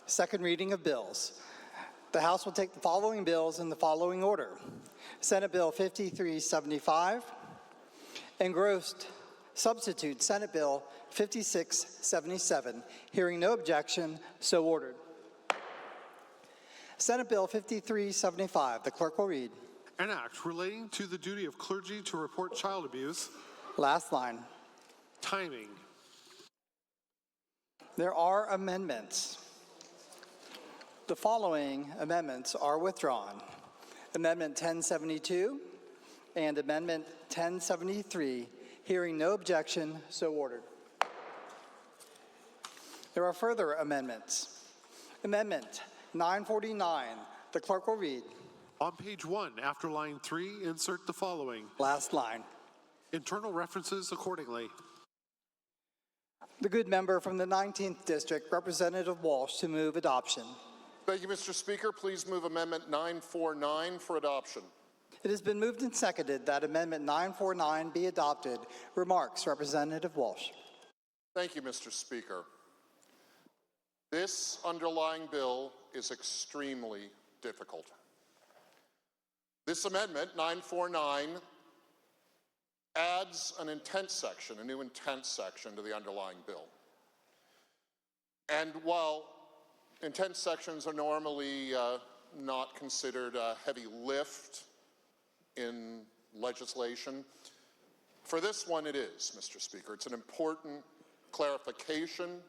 Second reading of bills. The House will take the following bills in the following order. Senate Bill 5375, engrossed substitute Senate Bill 5677. Hearing no objection, so ordered. Senate Bill 5375, the clerk will read. An act relating to the duty of clergy to report child abuse. Last line. Timing. There are amendments. The following amendments are withdrawn. Amendment 1072 and Amendment 1073. Hearing no objection, so ordered. There are further amendments. Amendment 949. The clerk will read. On page 1, after line 3, insert the following. Last line. Internal references accordingly. The good member from the 19th District, Representative Walsh, to move adoption. Thank you, Mr. Speaker. Please move Amendment 949 for adoption. It has been moved and seconded that Amendment 949 be adopted. Remarks, Representative Walsh. Thank you, Mr. Speaker. This underlying bill is extremely difficult. This amendment, 949, adds an intent section, a new intent section to the underlying bill. And while intent sections are normally not considered a heavy lift in legislation, for this one it is, Mr. Speaker. It's an important clarification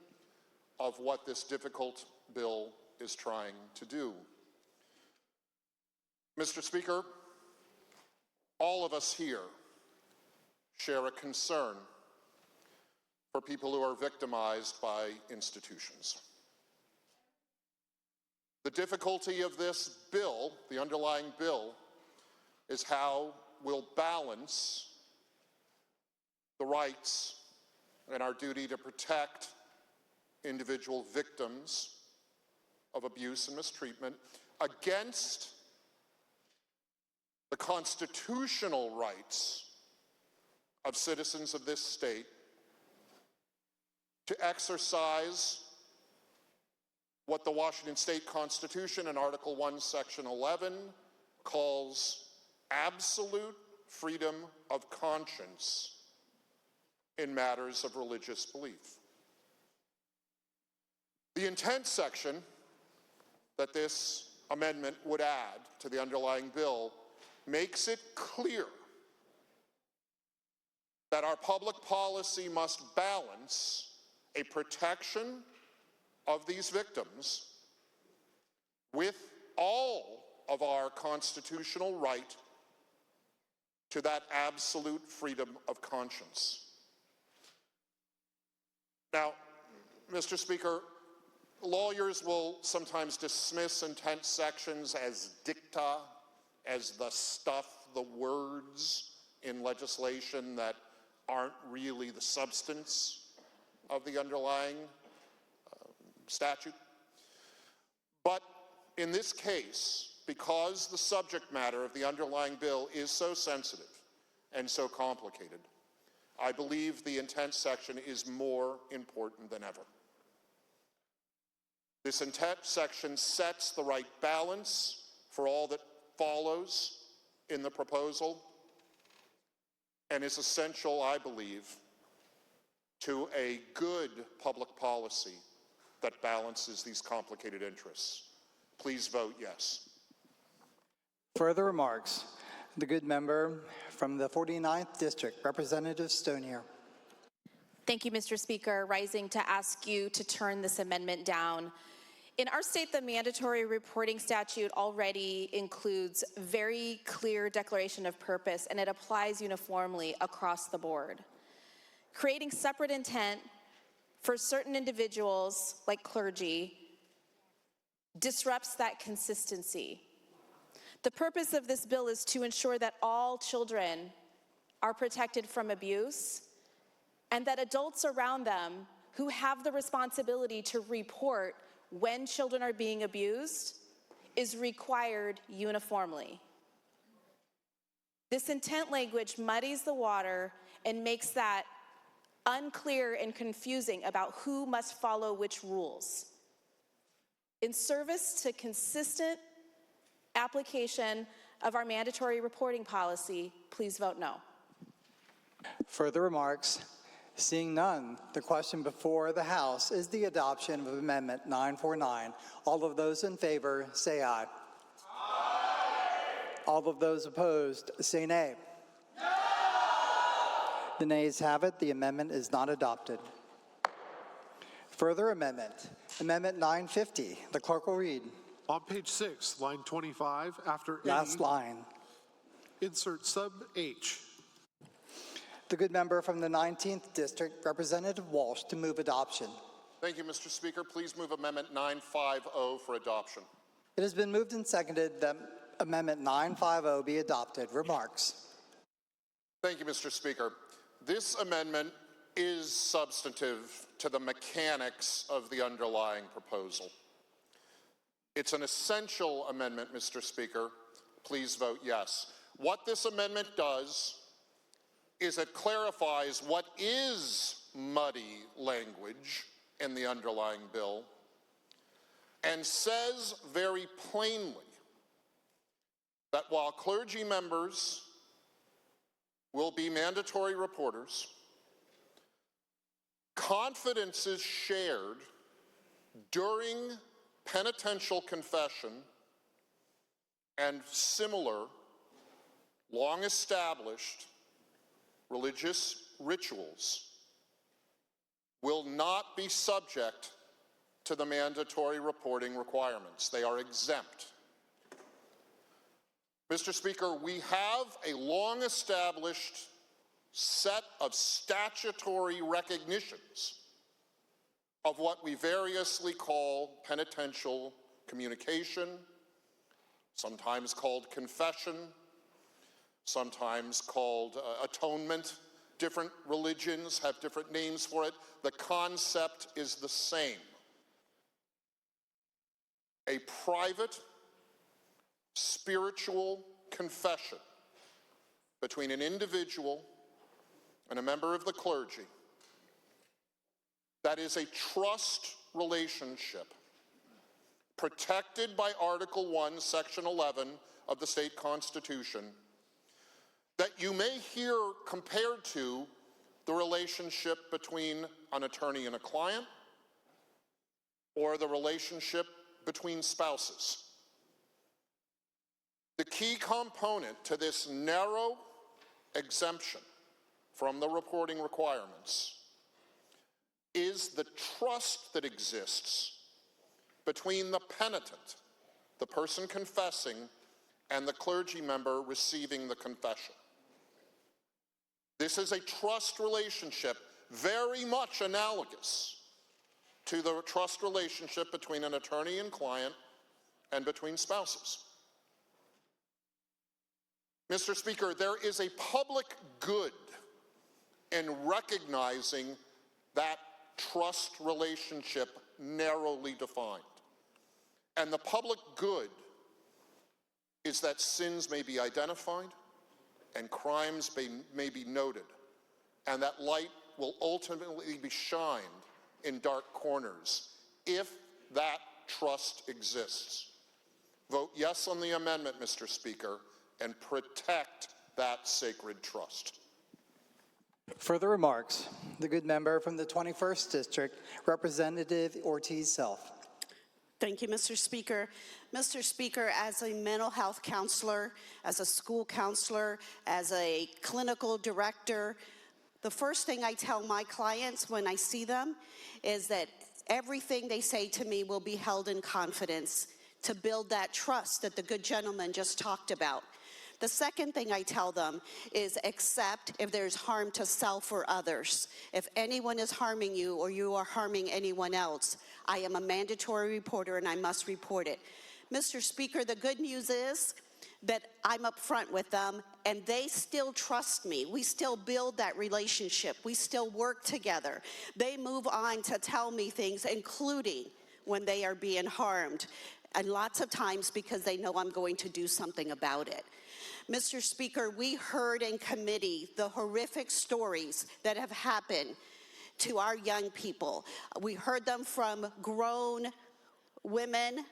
of what this difficult bill is trying to do. Mr. Speaker, all of us here share a concern for people who are victimized by institutions. The difficulty of this bill, the underlying bill, is how we'll balance the rights and our duty to protect individual victims of abuse and mistreatment against the constitutional rights of citizens of this state to exercise what the Washington State Constitution in Article 1, Section 11 calls absolute freedom of conscience in matters of religious belief. The intent section that this amendment would add to the underlying bill makes it clear that our public policy must balance a protection of these victims with all of our constitutional right to that absolute freedom of conscience. Now, Mr. Speaker, lawyers will sometimes dismiss intent sections as dicta, as the stuff, the words in legislation that aren't really the substance of the underlying statute. But in this case, because the subject matter of the underlying bill is so sensitive and so complicated, I believe the intent section is more important than ever. This intent section sets the right balance for all that follows in the proposal and is essential, I believe, to a good public policy that balances these complicated interests. Please vote yes. Further remarks. The good member from the 49th District, Representative Stonier. Thank you, Mr. Speaker. Rising to ask you to turn this amendment down. In our state, the mandatory reporting statute already includes very clear declaration of purpose, and it applies uniformly across the board. Creating separate intent for certain individuals, like clergy, disrupts that consistency. The purpose of this bill is to ensure that all children are protected from abuse and that adults around them who have the responsibility to report when children are being abused is required uniformly. This intent language muddies the water and makes that unclear and confusing about who must follow which rules. In service to consistent application of our mandatory reporting policy, please vote no. Further remarks? Seeing none, the question before the House is the adoption of Amendment 949. All of those in favor say aye. All of those opposed say nay. The nays have it. The amendment is not adopted. Further amendment, Amendment 950. The clerk will read. On page 6, line 25, after Last any, line. insert sub H. The good member from the 19th District, Representative Walsh, to move adoption. Thank you, Mr. Speaker. Please move Amendment 950 for adoption. It has been moved and seconded that Amendment 950 be adopted. Remarks? Thank you, Mr. Speaker. This amendment is substantive to the mechanics of the underlying proposal. It's an essential amendment, Mr. Speaker. Please vote yes. What this amendment does is it clarifies what is muddy language in the underlying bill and says very plainly that while clergy members will be mandatory reporters, confidence is shared during penitential confession and similar long-established religious rituals will not be subject to the mandatory reporting requirements. They are exempt. Mr. Speaker, we have a long-established set of statutory recognitions of what we variously call penitential communication, sometimes called confession, sometimes called atonement. Different religions have different names for it. The concept is the same. A private, spiritual confession between an individual and a member of the clergy that is a trust relationship protected by Article 1, Section 11 of the state constitution that you may hear compared to the relationship between an attorney and a client or the relationship between spouses. The key component to this narrow exemption from the reporting requirements is the trust that exists between the penitent, the person confessing, and the clergy member receiving the confession. This is a trust relationship very much analogous to the trust relationship between an attorney and client and between spouses. Mr. Speaker, there is a public good in recognizing that trust relationship narrowly defined. And the public good is that sins may be identified and crimes may be noted, and that light will ultimately be shined in dark corners if that trust exists. Vote yes on the amendment, Mr. Speaker, and protect that sacred trust. Further remarks? The good member from the 21st District, Representative Ortiz-Self. Thank you, Mr. Speaker. Mr. Speaker, as a mental health counselor, as a school counselor, as a clinical director, the first thing I tell my clients when I see them is that everything they say to me will be held in confidence to build that trust that the good gentleman just talked about. The second thing I tell them is accept if there's harm to self or others. If anyone is harming you or you are harming anyone else, I am a mandatory reporter and I must report it. Mr. Speaker, the good news is that I'm upfront with them and they still trust me. We still build that relationship. We still work together. They move on to tell me things, including when they are being harmed, and lots of times because they know I'm going to do something about it. Mr. Speaker, we heard in committee the horrific stories that have happened to our young people. We heard them from grown women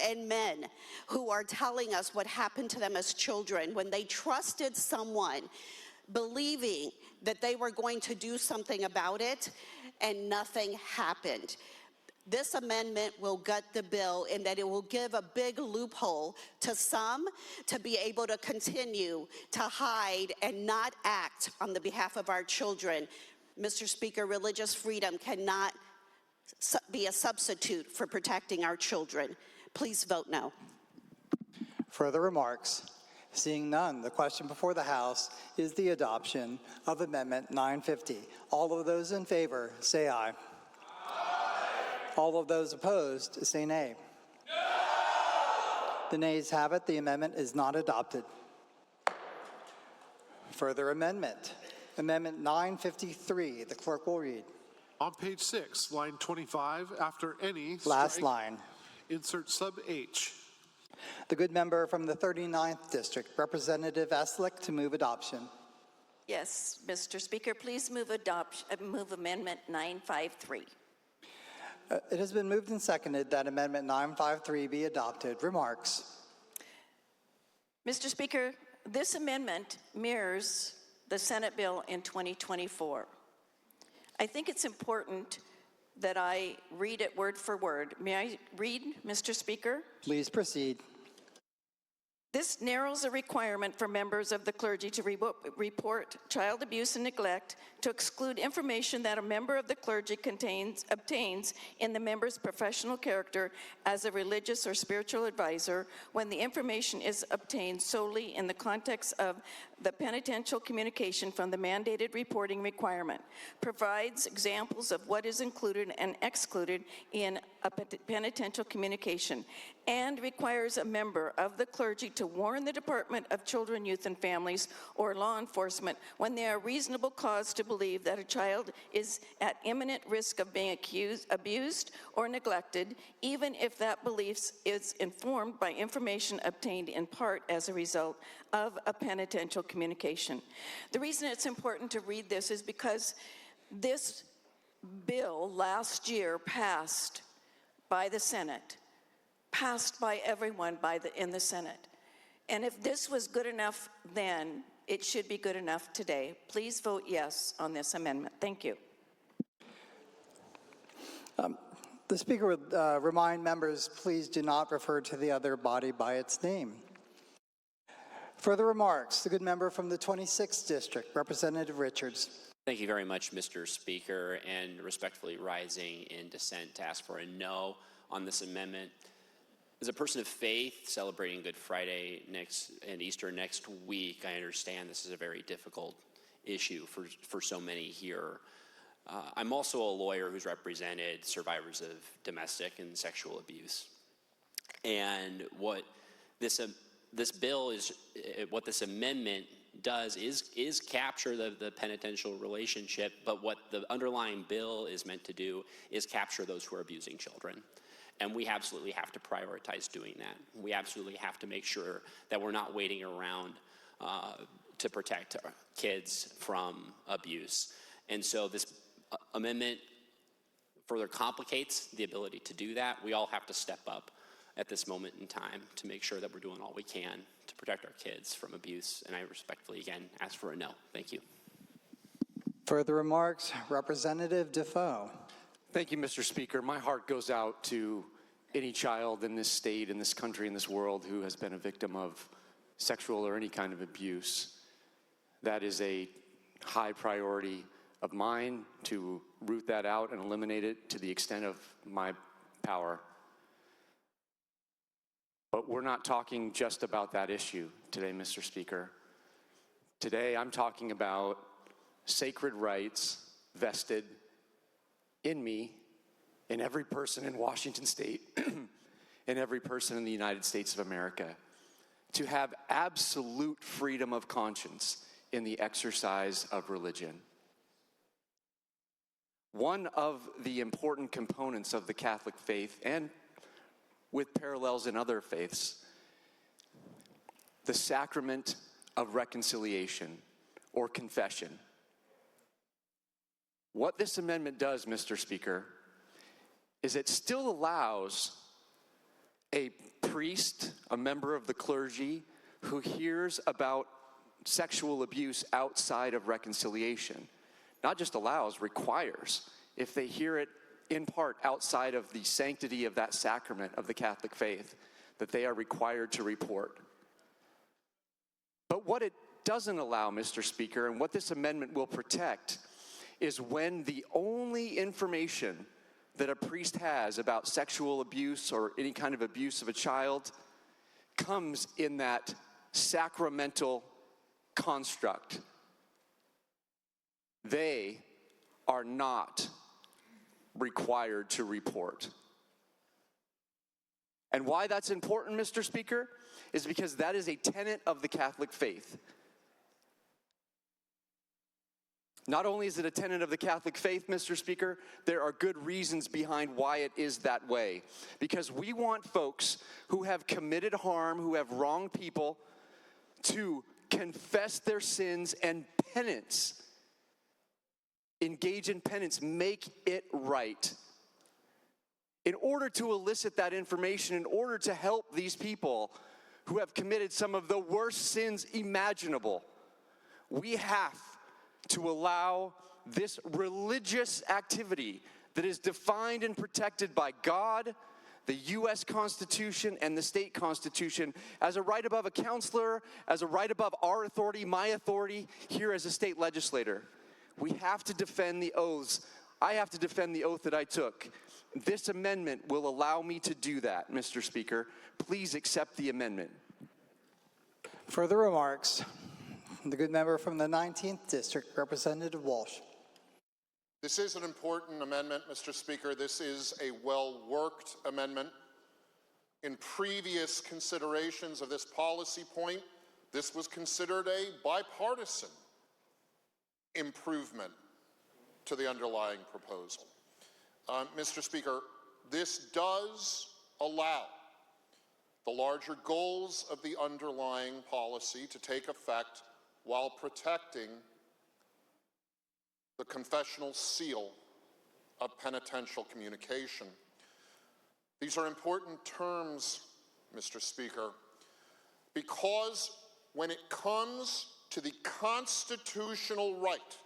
and men who are telling us what happened to them as children when they trusted someone, believing that they were going to do something about it, and nothing happened. This amendment will gut the bill in that it will give a big loophole to some to be able to continue to hide and not act on the behalf of our children. Mr. Speaker, religious freedom cannot be a substitute for protecting our children. Please vote no. Further remarks? Seeing none, the question before the House is the adoption of Amendment 950. All of those in favor, say aye. All of those opposed, say nay. The nays have it. The amendment is not adopted. Further amendment. Amendment 953. The clerk will read. On page 6, line 25, after any, Last strike, line. insert sub H. The good member from the 39th District, Representative Eslick, to move adoption. Yes, Mr. Speaker, please move Amendment 953. It has been moved and seconded that Amendment 953 be adopted. Remarks? Mr. Speaker, this amendment mirrors the Senate bill in 2024. I think it's important that I read it word for word. May I read, Mr. Speaker? Please proceed. This narrows a requirement for members of the clergy to report child abuse and neglect to exclude information that a member of the clergy obtains in the member's professional character as a religious or spiritual advisor when the information is obtained solely in the context of the penitential communication from the mandated reporting requirement, provides examples of what is included and excluded in a penitential communication, and requires a member of the clergy to warn the Department of Children, Youth, and Families or law enforcement when there are reasonable cause to believe that a child is at imminent risk of being abused or neglected, even if that belief is informed by information obtained in part as a result of a penitential communication. The reason it's important to read this is because this bill last year passed by the Senate, passed by everyone in the Senate. And if this was good enough then, it should be good enough today. Please vote yes on this amendment. Thank you. The Speaker would remind members, please do not refer to the other body by its name. Further remarks, the good member from the 26th District, Representative Richards. Thank you very much, Mr. Speaker, and respectfully rising in dissent to ask for a no on this amendment. As a person of faith celebrating Good Friday and Easter next week, I understand this is a very difficult issue for so many here. I'm also a lawyer who's represented survivors of domestic and sexual abuse. And what this bill is, what this amendment does is capture the penitential relationship, but what the underlying bill is meant to do is capture those who are abusing children. And we absolutely have to prioritize doing that. We absolutely have to make sure that we're not waiting around to protect our kids from abuse. And so this amendment further complicates the ability to do that. We all have to step up at this moment in time to make sure that we're doing all we can to protect our kids from abuse. And I respectfully, again, ask for a no. Thank you. Further remarks, Representative Defoe. Thank you, Mr. Speaker. My heart goes out to any child in this state, in this country, in this world who has been a victim of sexual or any kind of abuse. That is a high priority of mine to root that out and eliminate it to the extent of my power. But we're not talking just about that issue today, Mr. Speaker. Today I'm talking about sacred rights vested in me, in every person in Washington State, in every person in the United States of America, to have absolute freedom of conscience in the exercise of religion. One of the important components of the Catholic faith, and with parallels in other faiths, the sacrament of reconciliation or confession. What this amendment does, Mr. Speaker, is it still allows a priest, a member of the clergy, who hears about sexual abuse outside of reconciliation. Not just allows, requires. If they hear it in part outside of the sanctity of that sacrament of the Catholic faith, that they are required to report. But what it doesn't allow, Mr. Speaker, and what this amendment will protect, is when the only information that a priest has about sexual abuse or any kind of abuse of a child comes in that sacramental construct. They are not required to report. And why that's important, Mr. Speaker, is because that is a tenet of the Catholic faith. Not only is it a tenet of the Catholic faith, Mr. Speaker, there are good reasons behind why it is that way. Because we want folks who have committed harm, who have wronged people, to confess their sins and penance. Engage in penance, make it right. In order to elicit that information, in order to help these people who have committed some of the worst sins imaginable, we have to allow this religious activity that is defined and protected by God, the U.S. Constitution, and the state constitution as a right above a counselor, as a right above our authority, my authority here as a state legislator. We have to defend the oaths. I have to defend the oath that I took. This amendment will allow me to do that, Mr. Speaker. Please accept the amendment. Further remarks? The good member from the 19th District, Representative Walsh. This is an important amendment, Mr. Speaker. This is a well-worked amendment. In previous considerations of this policy point, this was considered a bipartisan improvement to the underlying proposal. Mr. Speaker, this does allow the larger goals of the underlying policy to take effect while protecting the confessional seal of penitential communication. These are important terms, Mr. Speaker, because when it comes to the constitutional right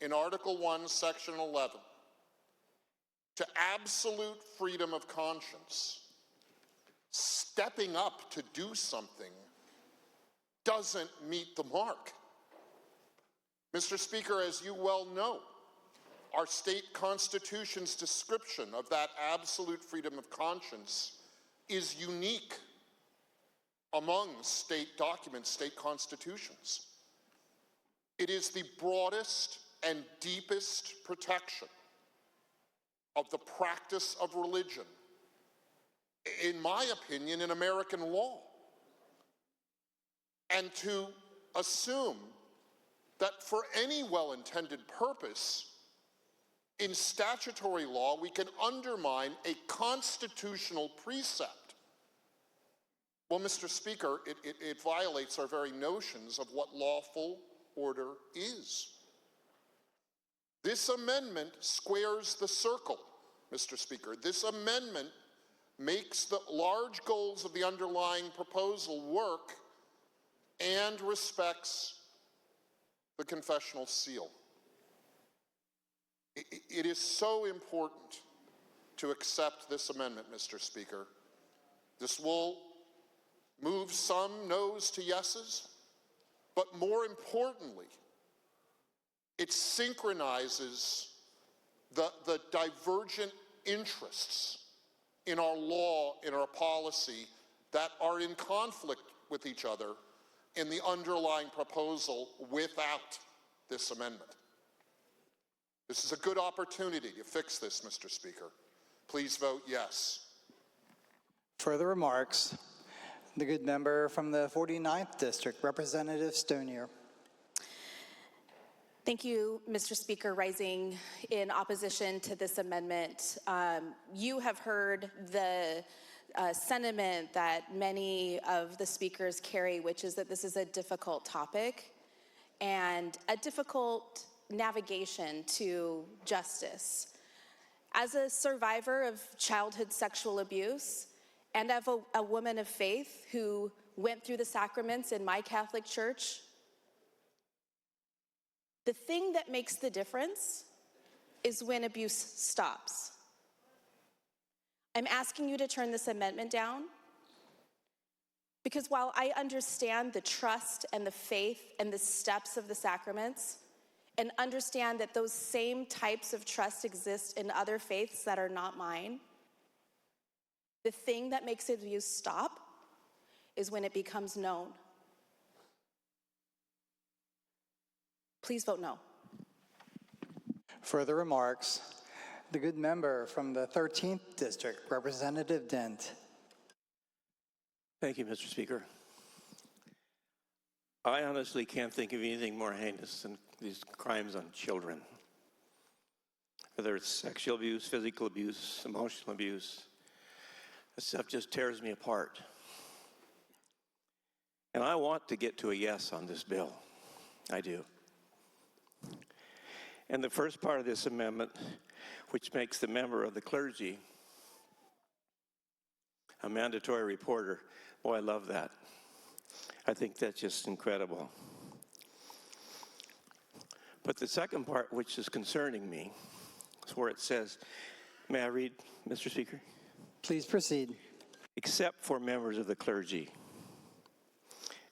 in Article 1, Section 11, to absolute freedom of conscience, stepping up to do something doesn't meet the mark. Mr. Speaker, as you well know, our state constitution's description of that absolute freedom of conscience is unique among state documents, state constitutions. It is the broadest and deepest protection of the practice of religion, in my opinion, in American law. And to assume that for any well-intended purpose, in statutory law, we can undermine a constitutional precept. Well, Mr. Speaker, it violates our very notions of what lawful order is. This amendment squares the circle, Mr. Speaker. This amendment makes the large goals of the underlying proposal work and respects the confessional seal. It is so important to accept this amendment, Mr. Speaker. This will move some no's to yeses, but more importantly, it synchronizes the divergent interests in our law, in our policy, that are in conflict with each other in the underlying proposal without this amendment. This is a good opportunity to fix this, Mr. Speaker. Please vote yes. Further remarks? The good member from the 49th District, Representative Stonier. Thank you, Mr. Speaker. Rising in opposition to this amendment, you have heard the sentiment that many of the speakers carry, which is that this is a difficult topic and a difficult navigation to justice. As a survivor of childhood sexual abuse and of a woman of faith who went through the sacraments in my Catholic church, the thing that makes the difference is when abuse stops. I'm asking you to turn this amendment down because while I understand the trust and the faith and the steps of the sacraments and understand that those same types of trust exist in other faiths that are not mine, the thing that makes abuse stop is when it becomes known. Please vote no. Further remarks, the good member from the 13th District, Representative Dent. Thank you, Mr. Speaker. I honestly can't think of anything more heinous than these crimes on children. Whether it's sexual abuse, physical abuse, emotional abuse, this stuff just tears me apart. And I want to get to a yes on this bill. I do. And the first part of this amendment, which makes the member of the clergy a mandatory reporter, boy, I love that. I think that's just incredible. But the second part, which is concerning me, is where it says, may I read, Mr. Speaker? Please proceed. Except for members of the clergy.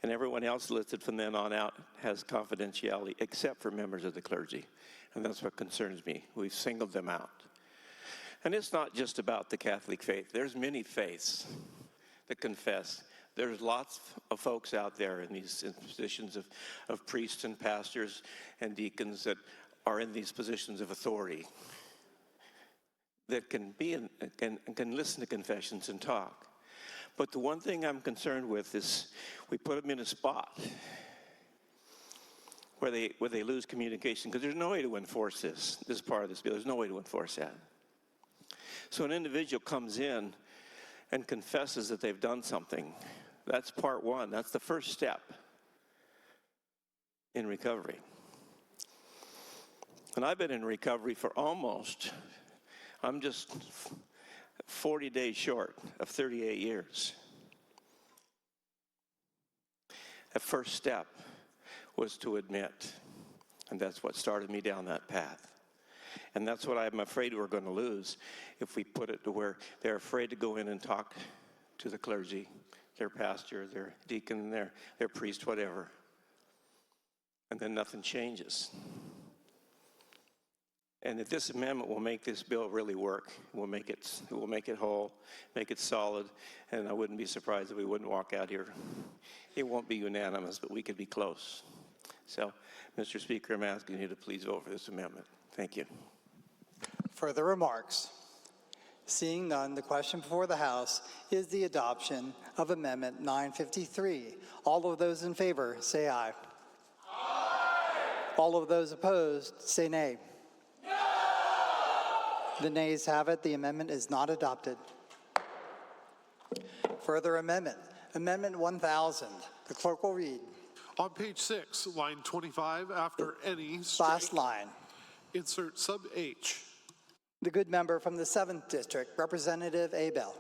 And everyone else listed from then on out has confidentiality, except for members of the clergy. And that's what concerns me. We've singled them out. And it's not just about the Catholic faith. There's many faiths that confess. There's lots of folks out there in these positions of priests and pastors and deacons that are in these positions of authority that can listen to confessions and talk. But the one thing I'm concerned with is we put them in a spot where they lose communication, because there's no way to enforce this part of this bill. There's no way to enforce that. So an individual comes in and confesses that they've done something. That's part one. That's the first step in recovery. And I've been in recovery for I'm just 40 days short of 38 years. The first step was to admit, and that's what started me down that path. And that's what I'm afraid we're going to lose if we put it to where they're afraid to go in and talk to the clergy, their pastor, their deacon, their priest, whatever. And then nothing changes. And if this amendment will make this bill really work, it will make it whole, make it solid, and I wouldn't be surprised if we wouldn't walk out here. It won't be unanimous, but we could be close. So, Mr. Speaker, I'm asking you to please vote for this amendment. Thank you. Further remarks? Seeing none, the question before the House is the adoption of Amendment 953. All of those in favor, say aye. Aye. All of those opposed, say nay. No! The nays have it. The amendment is not adopted. Further amendment, Amendment 1000. The clerk will read. On page 6, line 25, after any Last line. insert sub H. The good member from the 7th District, Representative Abel.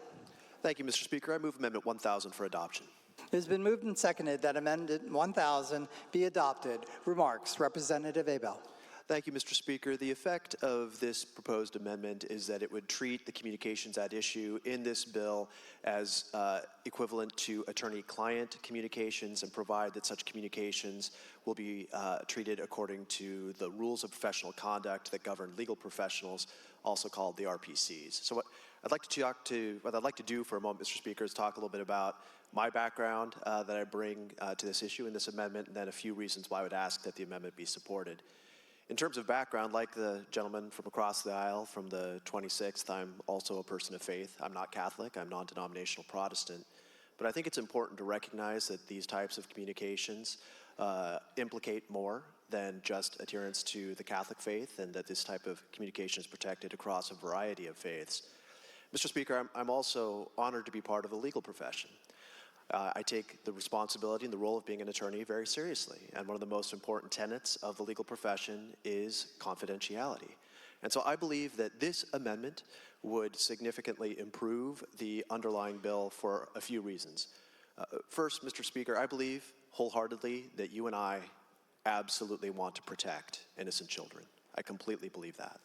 Thank you, Mr. Speaker. I move Amendment 1000 for adoption. It has been moved and seconded that Amendment 1000 be adopted. Remarks, Representative Abel. Thank you, Mr. Speaker. The effect of this proposed amendment is that it would treat the communications at issue in this bill as equivalent to attorney-client communications and provide that such communications will be treated according to the rules of professional conduct that govern legal professionals, also called the RPCs. So what I'd like to do for a moment, Mr. Speaker, is talk a little bit about my background that I bring to this issue in this amendment, and then a few reasons why I would ask that the amendment be supported. In terms of background, like the gentleman from across the aisle from the 26th, I'm also a person of faith. I'm not Catholic, I'm non-denominational Protestant. But I think it's important to recognize that these types of communications implicate more than just adherence to the Catholic faith, and that this type of communication is protected across a variety of faiths. Mr. Speaker, I'm also honored to be part of the legal profession. I take the responsibility and the role of being an attorney very seriously, and one of the most important tenets of the legal profession is confidentiality. And so I believe that this amendment would significantly improve the underlying bill for a few reasons. First, Mr. Speaker, I believe wholeheartedly that you and I absolutely want to protect innocent children. I completely believe that.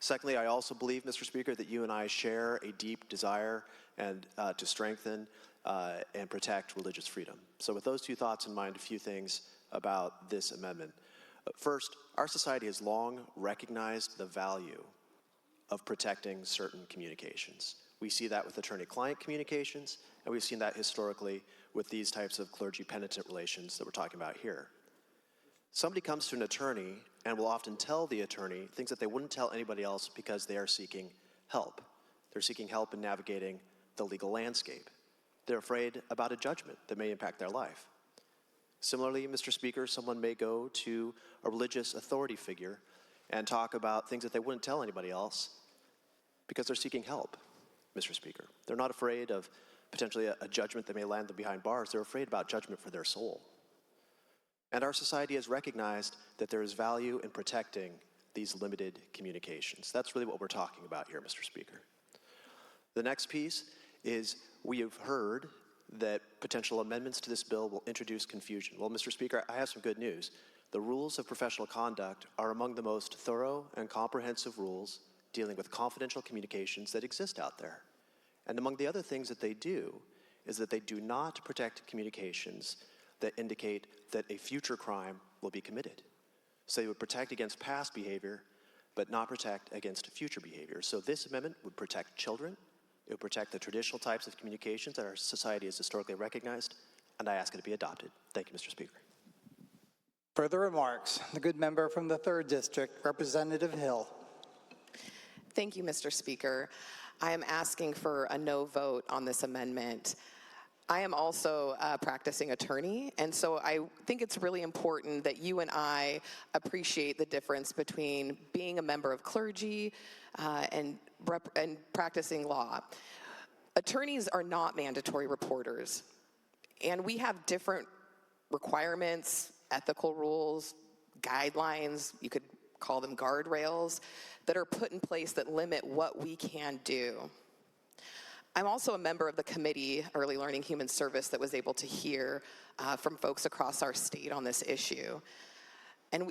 Secondly, I also believe, Mr. Speaker, that you and I share a deep desire and to strengthen and protect religious freedom. So with those two thoughts in mind, a few things about this amendment. First, our society has long recognized the value of protecting certain communications. We see that with attorney-client communications, and we've seen that historically with these types of clergy-penitent relations that we're talking about here. Somebody comes to an attorney and will often tell the attorney things that they wouldn't tell anybody else because they are seeking help. They're seeking help in navigating the legal landscape. They're afraid about a judgment that may impact their life. Similarly, Mr. Speaker, someone may go to a religious authority figure and talk about things that they wouldn't tell anybody else because they're seeking help, Mr. Speaker. They're not afraid of potentially a judgment that may land them behind bars. They're afraid about judgment for their soul. And our society has recognized that there is value in protecting these limited communications. That's really what we're talking about here, Mr. Speaker. The next piece is we have heard that potential amendments to this bill will introduce confusion. Well, Mr. Speaker, I have some good news. The rules of professional conduct are among the most thorough and comprehensive rules dealing with confidential communications that exist out there. And among the other things that they do is that they do not protect communications that indicate that a future crime will be committed. So they would protect against past behavior, but not protect against future behavior. So this amendment would protect children. It would protect the traditional types of communications that our society has historically recognized, and I ask it to be adopted. Thank you, Mr. Speaker. Further remarks. The good member from the 3rd District, Representative Hill. Thank you, Mr. Speaker. I am asking for a no vote on this amendment. I am also a practicing attorney, and so I think it's really important that you and I appreciate the difference between being a member of clergy and practicing law. Attorneys are not mandatory reporters, and we have different requirements, ethical rules, guidelines, you could call them guardrails, that are put in place that limit what we can do. I'm also a member of the committee, Early Learning Human Service, that was able to hear from folks across our state on this issue. And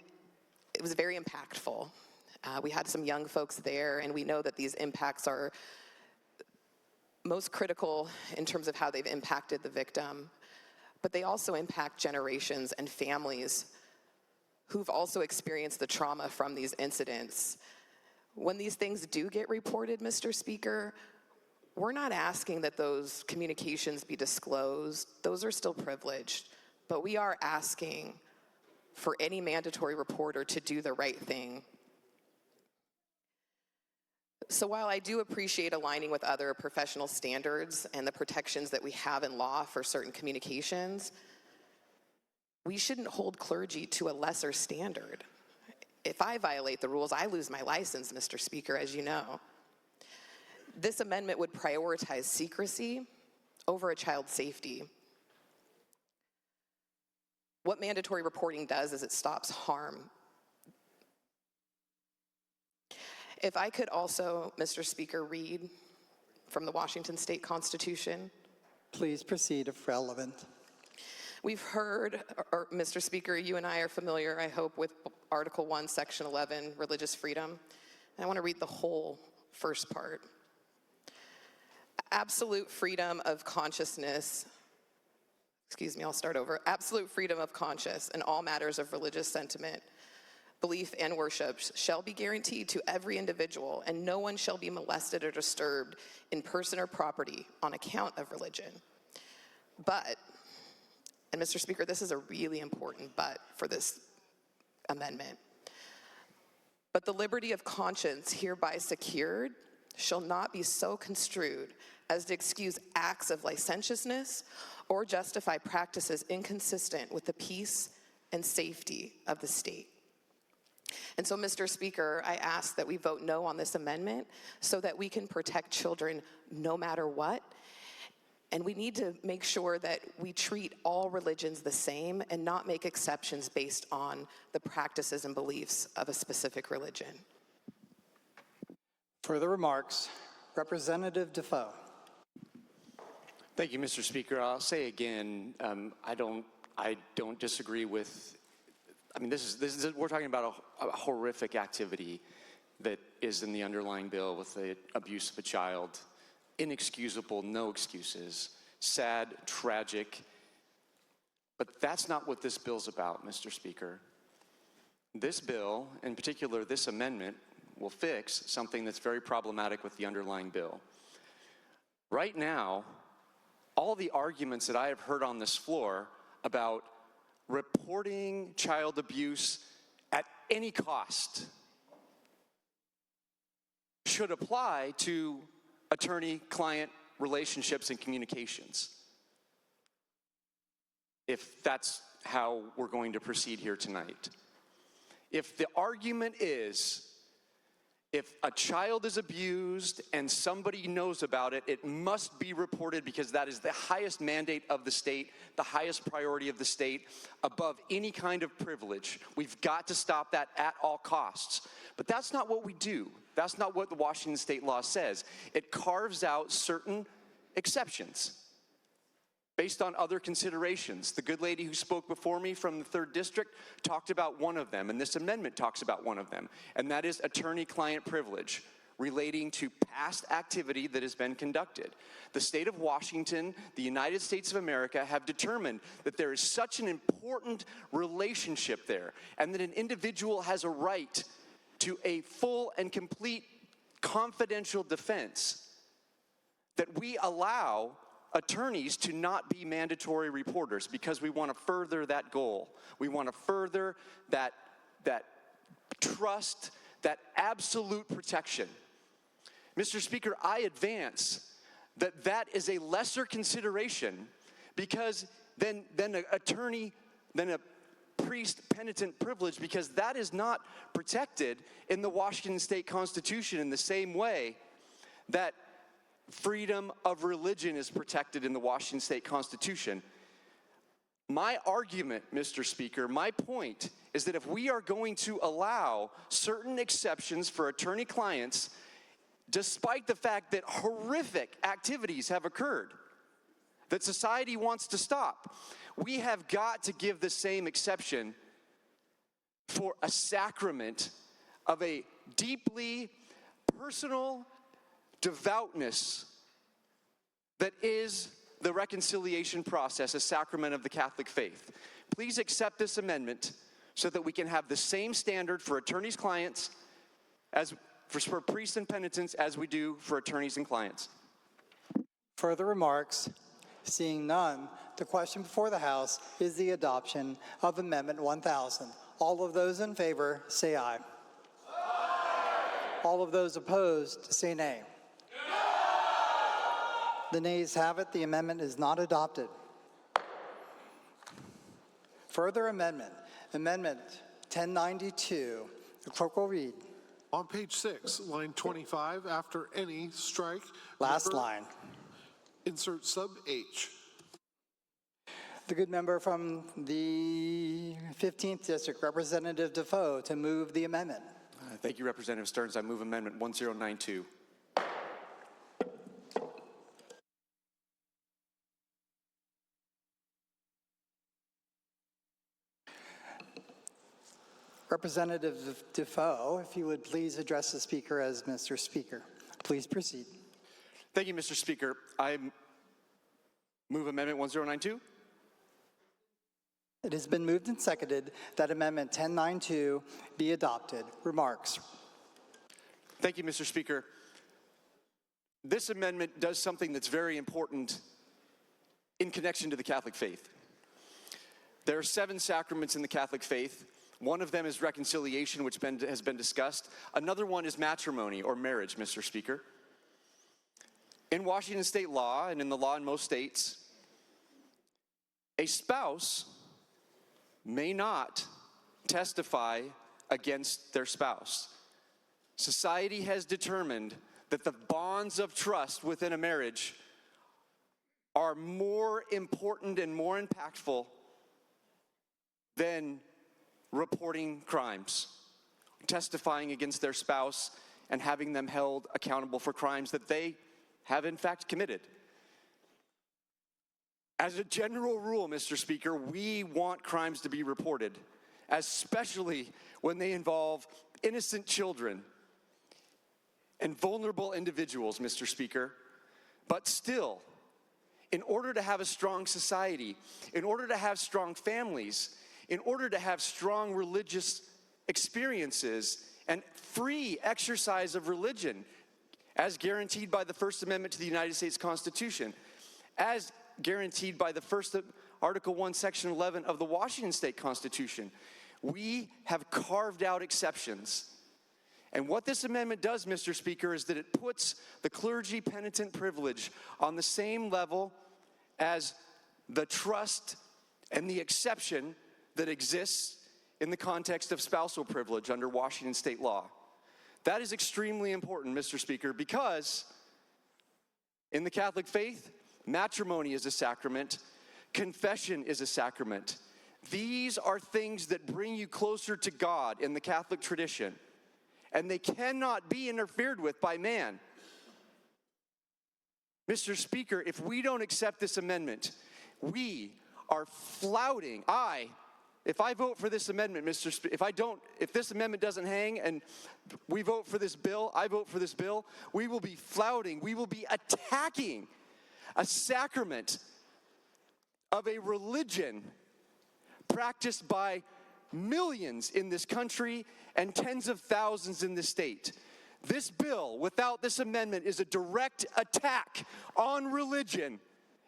it was very impactful. We had some young folks there, and we know that these impacts are most critical in terms of how they've impacted the victim, but they also impact generations and families who've also experienced the trauma from these incidents. When these things do get reported, Mr. Speaker, we're not asking that those communications be disclosed. Those are still privileged, but we are asking for any mandatory reporter to do the right thing. So while I do appreciate aligning with other professional standards and the protections that we have in law for certain communications, we shouldn't hold clergy to a lesser standard. If I violate the rules, I lose my license, Mr. Speaker, as you know. This amendment would prioritize secrecy over a child's safety. What mandatory reporting does is it stops harm. If I could also, Mr. Speaker, read from the Washington State Constitution. Please proceed if relevant. We've heard, or Mr. Speaker, you and I are familiar, I hope, with Article 1, Section 11, religious freedom. And I want to read the whole first part. Absolute freedom of consciousness, I'll start over. Absolute freedom of conscience in all matters of religious sentiment, belief, and worship shall be guaranteed to every individual, and no one shall be molested or disturbed in person or property on account of religion. But, and Mr. Speaker, this is a really important but for this amendment, but the liberty of conscience hereby secured shall not be so construed as to excuse acts of licentiousness or justify practices inconsistent with the peace and safety of the state. And so, Mr. Speaker, I ask that we vote no on this amendment so that we can protect children no matter what. And we need to make sure that we treat all religions the same and not make exceptions based on the practices and beliefs of a specific religion. Further remarks, Representative Defoe. Thank you, Mr. Speaker. I'll say again, I don't disagree with. I mean, we're talking about a horrific activity that is in the underlying bill with the abuse of a child. Inexcusable, no excuses. Sad, tragic. But that's not what this bill's about, Mr. Speaker. This bill, in particular this amendment, will fix something that's very problematic with the underlying bill. Right now, all the arguments that I have heard on this floor about reporting child abuse at any cost should apply to attorney-client relationships and communications, if that's how we're going to proceed here tonight. If the argument is, if a child is abused and somebody knows about it, it must be reported because that is the highest mandate of the state, the highest priority of the state, above any kind of privilege. We've got to stop that at all costs. But that's not what we do. That's not what the Washington state law says. It carves out certain exceptions based on other considerations. The good lady who spoke before me from the 3rd District talked about one of them, and this amendment talks about one of them, and that is attorney-client privilege relating to past activity that has been conducted. The state of Washington, the United States of America, have determined that there is such an important relationship there, and that an individual has a right to a full and complete confidential defense, that we allow attorneys to not be mandatory reporters because we want to further that goal. We want to further that trust, that absolute protection. Mr. Speaker, I advance that that is a lesser consideration because than an attorney, than a priest penitent privilege, because that is not protected in the Washington State Constitution in the same way that freedom of religion is protected in the Washington State Constitution. My argument, Mr. Speaker, my point is that if we are going to allow certain exceptions for attorney-clients, despite the fact that horrific activities have occurred that society wants to stop, we have got to give the same exception for a sacrament of a deeply personal devoutness that is the reconciliation process, a sacrament of the Catholic faith. Please accept this amendment so that we can have the same standard for attorneys' clients as for priests and penitents as we do for attorneys and clients. Further remarks? Seeing none, the question before the House is the adoption of Amendment 1000. All of those in favor say aye. All of those opposed say nay. The nays have it. The amendment is not adopted. Further amendment, Amendment 1092. The clerk will read. On page 6, line 25, after any, strike. Last line. Insert sub H. The good member from the 15th District, Representative Defoe, to move the amendment. Thank you, Representative Stearns. I move Amendment 1092. Representative Defoe, if you would please address the Speaker as Mr. Speaker. Please proceed. Thank you, Mr. Speaker. I move Amendment 1092. It has been moved and seconded that Amendment 1092 be adopted. Remarks? Thank you, Mr. Speaker. This amendment does something that's very important in connection to the Catholic faith. There are 7 sacraments in the Catholic faith. One of them is reconciliation, which has been discussed. Another one is matrimony or marriage, Mr. Speaker. In Washington state law and in the law in most states, a spouse may not testify against their spouse. Society has determined that the bonds of trust within a marriage are more important and more impactful than reporting crimes, testifying against their spouse, and having them held accountable for crimes that they have in fact committed. As a general rule, Mr. Speaker, we want crimes to be reported, especially when they involve innocent children and vulnerable individuals, Mr. Speaker. But still, in order to have a strong society, in order to have strong families, in order to have strong religious experiences and free exercise of religion, as guaranteed by the First Amendment to the United States Constitution, as guaranteed by the first Article 1, Section 11 of the Washington State Constitution, we have carved out exceptions. And what this amendment does, Mr. Speaker, is that it puts the clergy penitent privilege on the same level as the trust and the exception that exists in the context of spousal privilege under Washington state law. That is extremely important, Mr. Speaker, because in the Catholic faith, matrimony is a sacrament, confession is a sacrament. These are things that bring you closer to God in the Catholic tradition, and they cannot be interfered with by man. Mr. Speaker, if we don't accept this amendment, we are flouting. If I vote for this amendment, if this amendment doesn't hang and we vote for this bill, I vote for this bill, we will be flouting, we will be attacking a sacrament of a religion practiced by millions in this country and tens of thousands in this state. This bill, without this amendment, is a direct attack on religion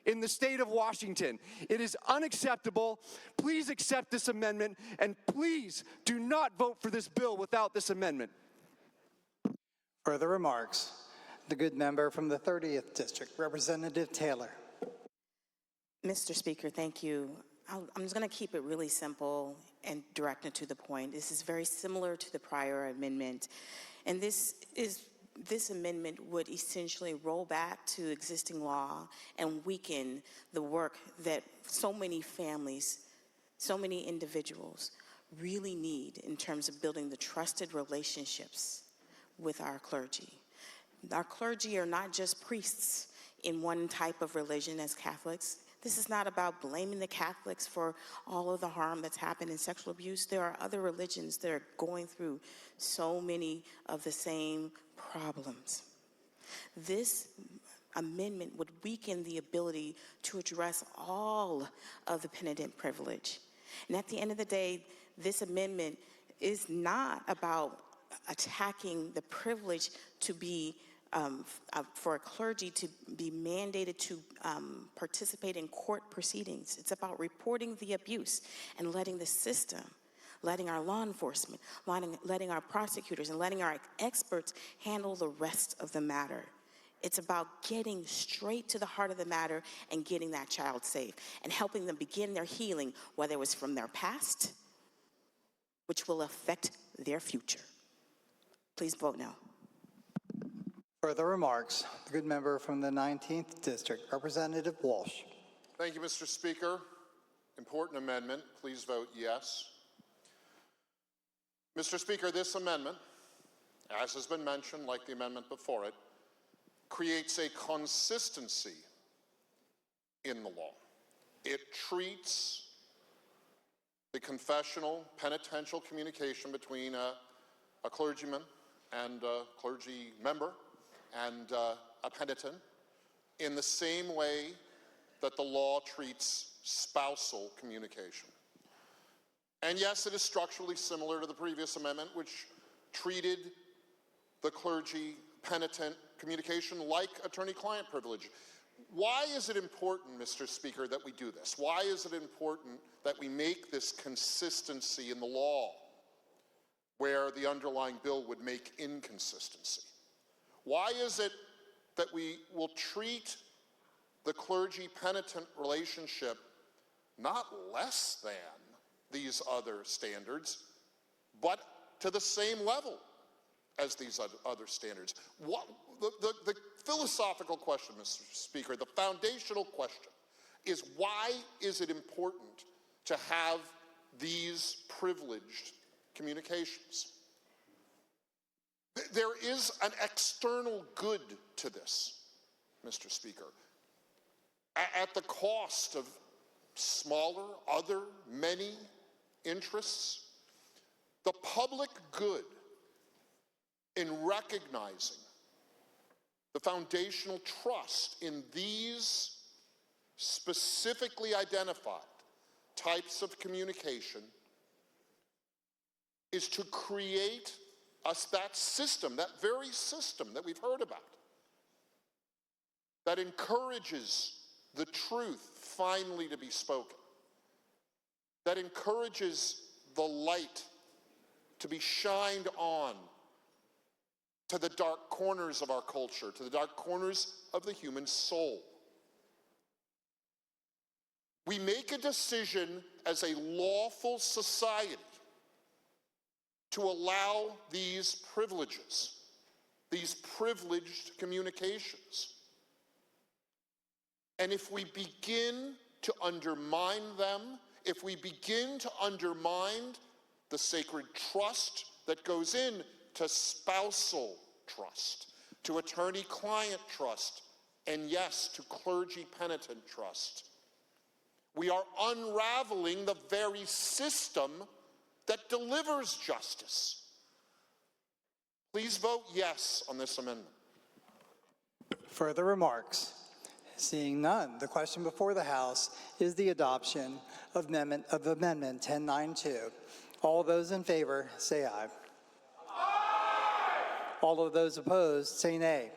in the state of Washington. It is unacceptable. Please accept this amendment, and please do not vote for this bill without this amendment. Further remarks? The good member from the 30th District, Representative Taylor. Mr. Speaker, thank you. I'm just going to keep it really simple and direct and to the point. This is very similar to the prior amendment, and this amendment would essentially roll back to existing law and weaken the work that so many families, so many individuals really need in terms of building the trusted relationships with our clergy. Our clergy are not just priests in one type of religion as Catholics. This is not about blaming the Catholics for all of the harm that's happened in sexual abuse. There are other religions that are going through so many of the same problems. This amendment would weaken the ability to address all of the penitent privilege. And at the end of the day, this amendment is not about attacking the privilege to be for a clergy to be mandated to participate in court proceedings. It's about reporting the abuse and letting the system, letting our law enforcement, letting our prosecutors, and letting our experts handle the rest of the matter. It's about getting straight to the heart of the matter and getting that child safe and helping them begin their healing, whether it was from their past, which will affect their future. Please vote no. Further remarks? The good member from the 19th District, Representative Walsh. Thank you, Mr. Speaker. Important amendment. Please vote yes. Mr. Speaker, this amendment, as has been mentioned, like the amendment before it, creates a consistency in the law. It treats the confessional, penitential communication between a clergyman and a clergy member and a penitent in the same way that the law treats spousal communication. And yes, it is structurally similar to the previous amendment, which treated the clergy penitent communication like attorney-client privilege. Why is it important, Mr. Speaker, that we do this? Why is it important that we make this consistency in the law where the underlying bill would make inconsistency? Why is it that we will treat the clergy-penitent relationship not less than these other standards, but to the same level as these other standards? The philosophical question, Mr. Speaker, the foundational question is, why is it important to have these privileged communications? There is an external good to this, Mr. Speaker, at the cost of smaller, other, many interests. The public good in recognizing the foundational trust in these specifically identified types of communication is to create us that system, that very system that we've heard about, that encourages the truth finally to be spoken, that encourages the light to be shined on to the dark corners of our culture, to the dark corners of the human soul. We make a decision as a lawful society to allow these privileges, these privileged communications. And if we begin to undermine them, if we begin to undermine the sacred trust that goes in to spousal trust, to attorney-client trust, and yes, to clergy-penitent trust, we are unraveling the very system that delivers justice. Please vote yes on this amendment. Further remarks? Seeing none, the question before the House is the adoption of Amendment 1092. All those in favor say aye. Aye. All of those opposed say nay.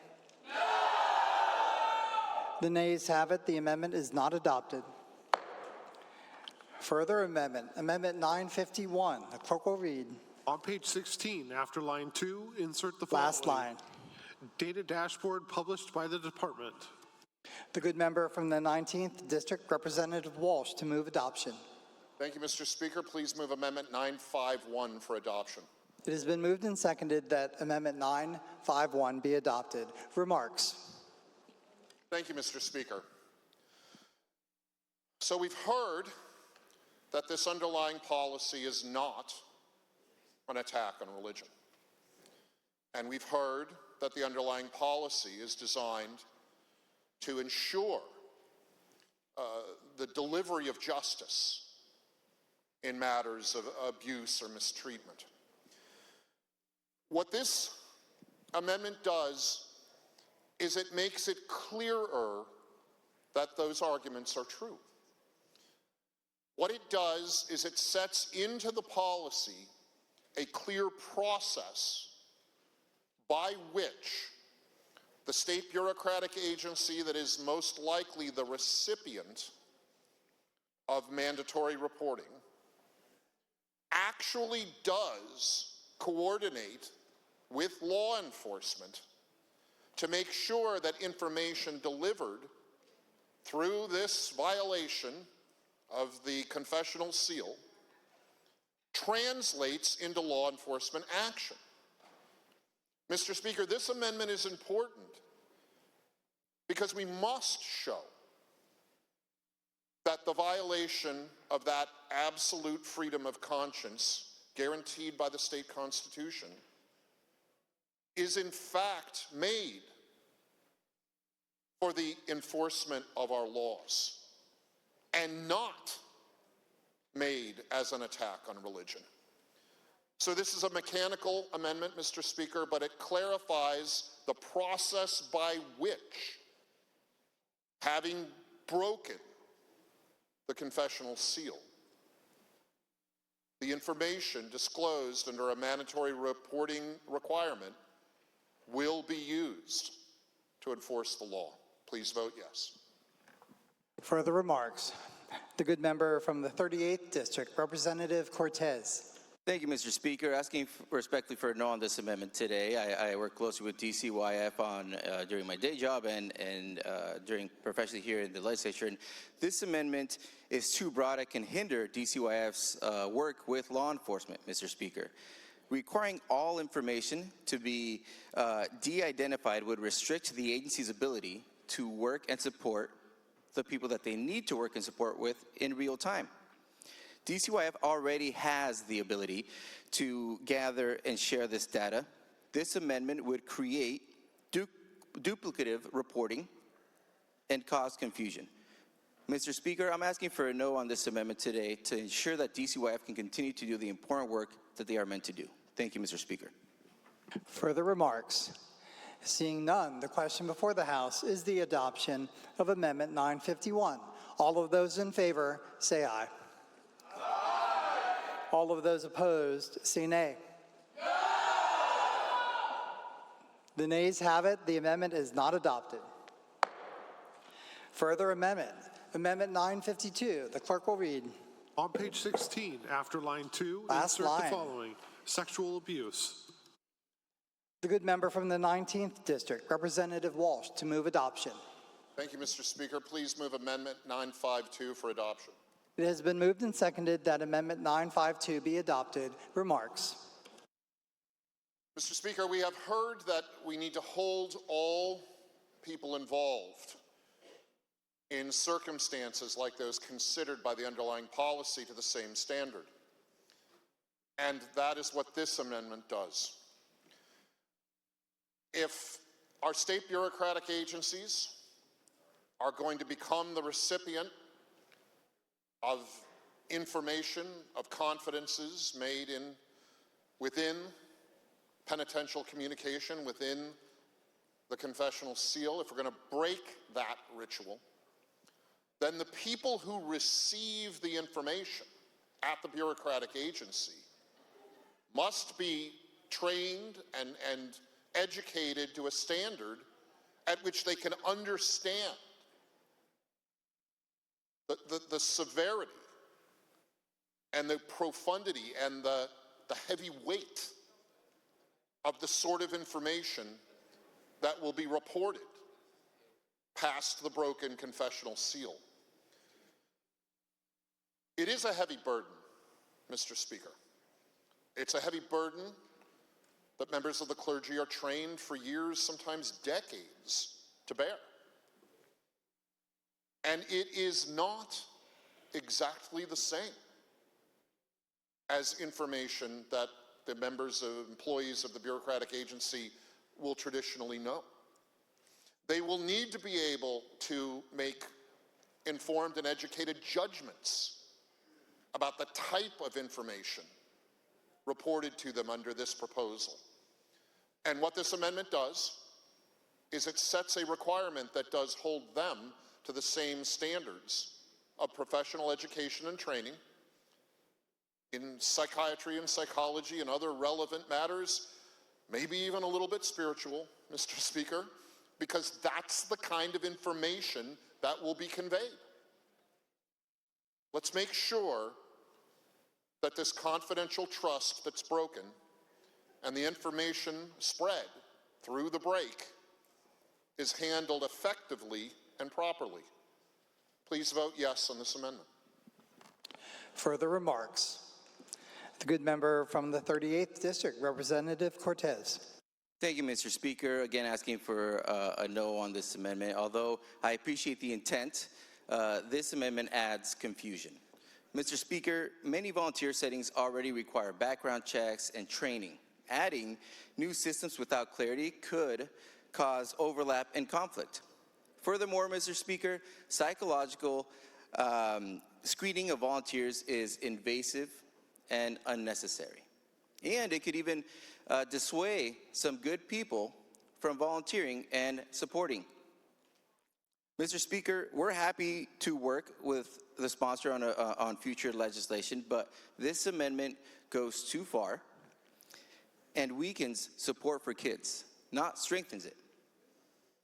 No. The nays have it. The amendment is not adopted. Further amendment, Amendment 951. The clerk will read. On page 16, after line 2, insert the following. Last line. Data dashboard published by the department. The good member from the 19th District, Representative Walsh, to move adoption. Thank you, Mr. Speaker. Please move Amendment 951 for adoption. It has been moved and seconded that Amendment 951 be adopted. Remarks? Thank you, Mr. Speaker. So we've heard that this underlying policy is not an attack on religion. And we've heard that the underlying policy is designed to ensure the delivery of justice in matters of abuse or mistreatment. What this amendment does is it makes it clearer that those arguments are true. What it does is it sets into the policy a clear process by which the state bureaucratic agency that is most likely the recipient of mandatory reporting actually does coordinate with law enforcement to make sure that information delivered through this violation of the confessional seal translates into law enforcement action. Mr. Speaker, this amendment is important because we must show that the violation of that absolute freedom of conscience guaranteed by the state constitution is in fact made for the enforcement of our laws and not made as an attack on religion. So this is a mechanical amendment, Mr. Speaker, but it clarifies the process by which, having broken the confessional seal, the information disclosed under a mandatory reporting requirement will be used to enforce the law. Please vote yes. Further remarks? The good member from the 38th District, Representative Cortez. Thank you, Mr. Speaker. Asking respectfully for a no on this amendment today. I work closely with DCYF during my day job and during professionally here in the legislature. And this amendment is too broad. It can hinder DCYF's work with law enforcement, Mr. Speaker. Requiring all information to be de-identified would restrict the agency's ability to work and support the people that they need to work and support with in real time. DCYF already has the ability to gather and share this data This amendment would create duplicative reporting and cause confusion. Mr. Speaker, I'm asking for a no on this amendment today to ensure that DCYF can continue to do the important work that they are meant to do. Thank you, Mr. Speaker. Further remarks? Seeing none, the question before the House is the adoption of Amendment 951. All of those in favor say aye. Aye. All of those opposed say nay. No. The nays have it. The amendment is not adopted. Further amendment, Amendment 952. The clerk will read. On page 16, after line 2, Last insert line. the following: sexual abuse. The good member from the 19th District, Representative Walsh, to move adoption. Thank you, Mr. Speaker. Please move Amendment 952 for adoption. It has been moved and seconded that Amendment 952 be adopted. Remarks? Mr. Speaker, we have heard that we need to hold all people involved in circumstances like those considered by the underlying policy to the same standard. And that is what this amendment does. If our state bureaucratic agencies are going to become the recipient of information, of confidences made within penitential communication, within the confessional seal, if we're going to break that ritual, then the people who receive the information at the bureaucratic agency must be trained and educated to a standard at which they can understand the severity and the profundity and the heavy weight of the sort of information that will be reported past the broken confessional seal. It is a heavy burden, Mr. Speaker. It's a heavy burden that members of the clergy are trained for years, sometimes decades, to bear. And it is not exactly the same as information that the employees of the bureaucratic agency will traditionally know. They will need to be able to make informed and educated judgments about the type of information reported to them under this proposal. And what this amendment does is it sets a requirement that does hold them to the same standards of professional education and training in psychiatry and psychology and other relevant matters, maybe even a little bit spiritual, Mr. Speaker, because that's the kind of information that will be conveyed. Let's make sure that this confidential trust that's broken and the information spread through the break is handled effectively and properly. Please vote yes on this amendment. Further remarks? The good member from the 38th District, Representative Cortez. Thank you, Mr. Speaker. Again, asking for a no on this amendment. Although I appreciate the intent, this amendment adds confusion. Mr. Speaker, many volunteer settings already require background checks and training. Adding new systems without clarity could cause overlap and conflict. Furthermore, Mr. Speaker, psychological screening of volunteers is invasive and unnecessary. And it could even dissuade some good people from volunteering and supporting. Mr. Speaker, we're happy to work with the sponsor on future legislation, but this amendment goes too far and weakens support for kids, not strengthens it.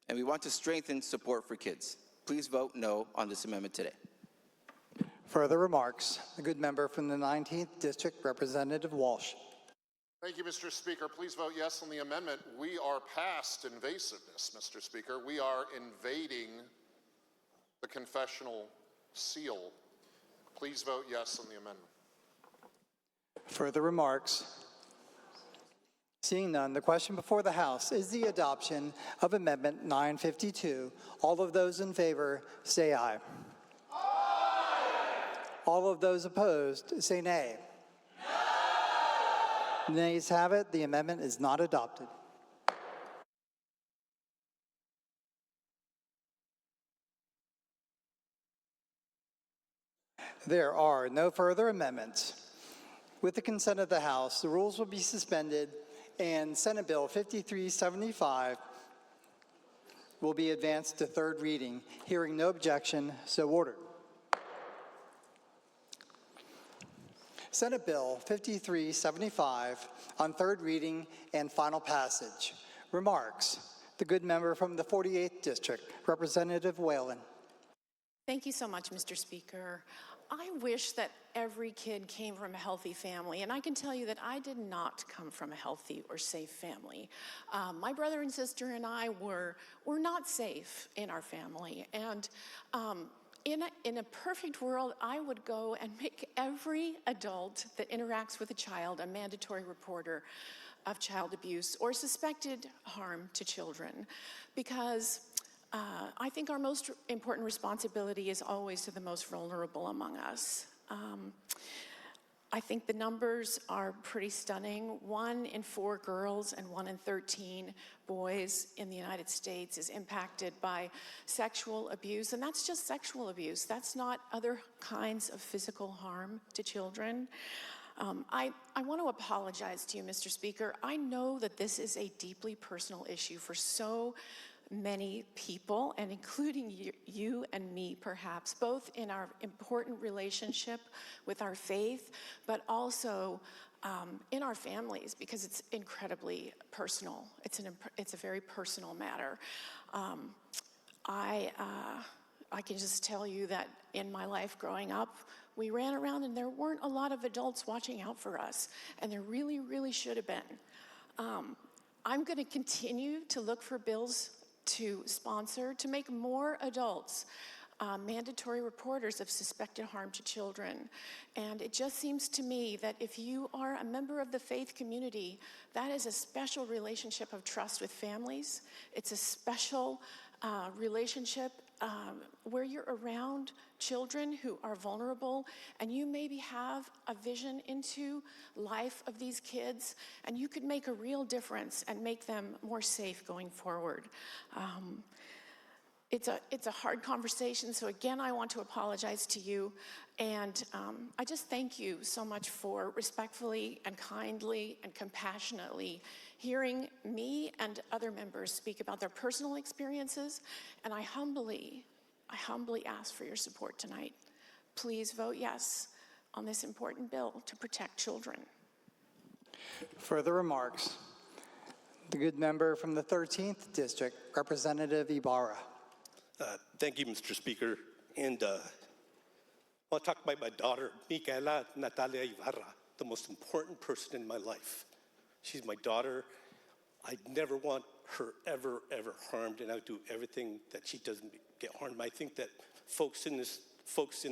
And we want to strengthen support for kids. Please vote no on this amendment today. Further remarks? The good member from the 19th District, Representative Walsh. Thank you, Mr. Speaker. Please vote yes on the amendment. We are past invasiveness, Mr. Speaker. We are invading the confessional seal. Please vote yes on the amendment. Further remarks? Seeing none, the question before the House is the adoption of Amendment 952. All of those in favor say aye. Aye. All of those opposed say nay. No. The nays have it. The amendment is not adopted. There are no further amendments. With the consent of the House, the rules will be suspended and Senate Bill 5375 will be advanced to third reading. Hearing no objection, so ordered. Senate Bill 5375 on third reading and final passage. Remarks. The good member from the 48th District, Representative Whalen. Thank you so much, Mr. Speaker. I wish that every kid came from a healthy family, and I can tell you that I did not come from a healthy or safe family. My brother and sister and I were not safe in our family, and in a perfect world, I would go and make every adult that interacts with a child a mandatory reporter of child abuse or suspected harm to children, because I think our most important responsibility is always to the most vulnerable among us. I think the numbers are pretty stunning. 1 in 4 girls and 1 in 13 boys in the United States is impacted by sexual abuse, and that's just sexual abuse. That's not other kinds of physical harm to children. I want to apologize to you, Mr. Speaker. I know that this is a deeply personal issue for so many people, and including you and me, perhaps, both in our important relationship with our faith, but also in our families, because it's incredibly personal. It's a very personal matter. I can just tell you that in my life growing up, we ran around and there weren't a lot of adults watching out for us, and there really, really should have been. I'm going to continue to look for bills to sponsor to make more adults mandatory reporters of suspected harm to children. And it just seems to me that if you are a member of the faith community, that is a special relationship of trust with families. It's a special relationship where you're around children who are vulnerable, and you maybe have a vision into life of these kids, and you could make a real difference and make them more safe going forward. It's a hard conversation, so again, I want to apologize to you, and I just thank you so much for respectfully and kindly and compassionately hearing me and other members speak about their personal experiences, and I humbly ask for your support tonight. Please vote yes on this important bill to protect children. Further remarks. The good member from the 13th District, Representative Ibarra. Thank you, Mr. Speaker. And I want to talk about my daughter, Micaela Natalia Ibarra, the most important person in my life. She's my daughter. I never want her ever harmed, and I would do everything that she doesn't get harmed. I think that folks in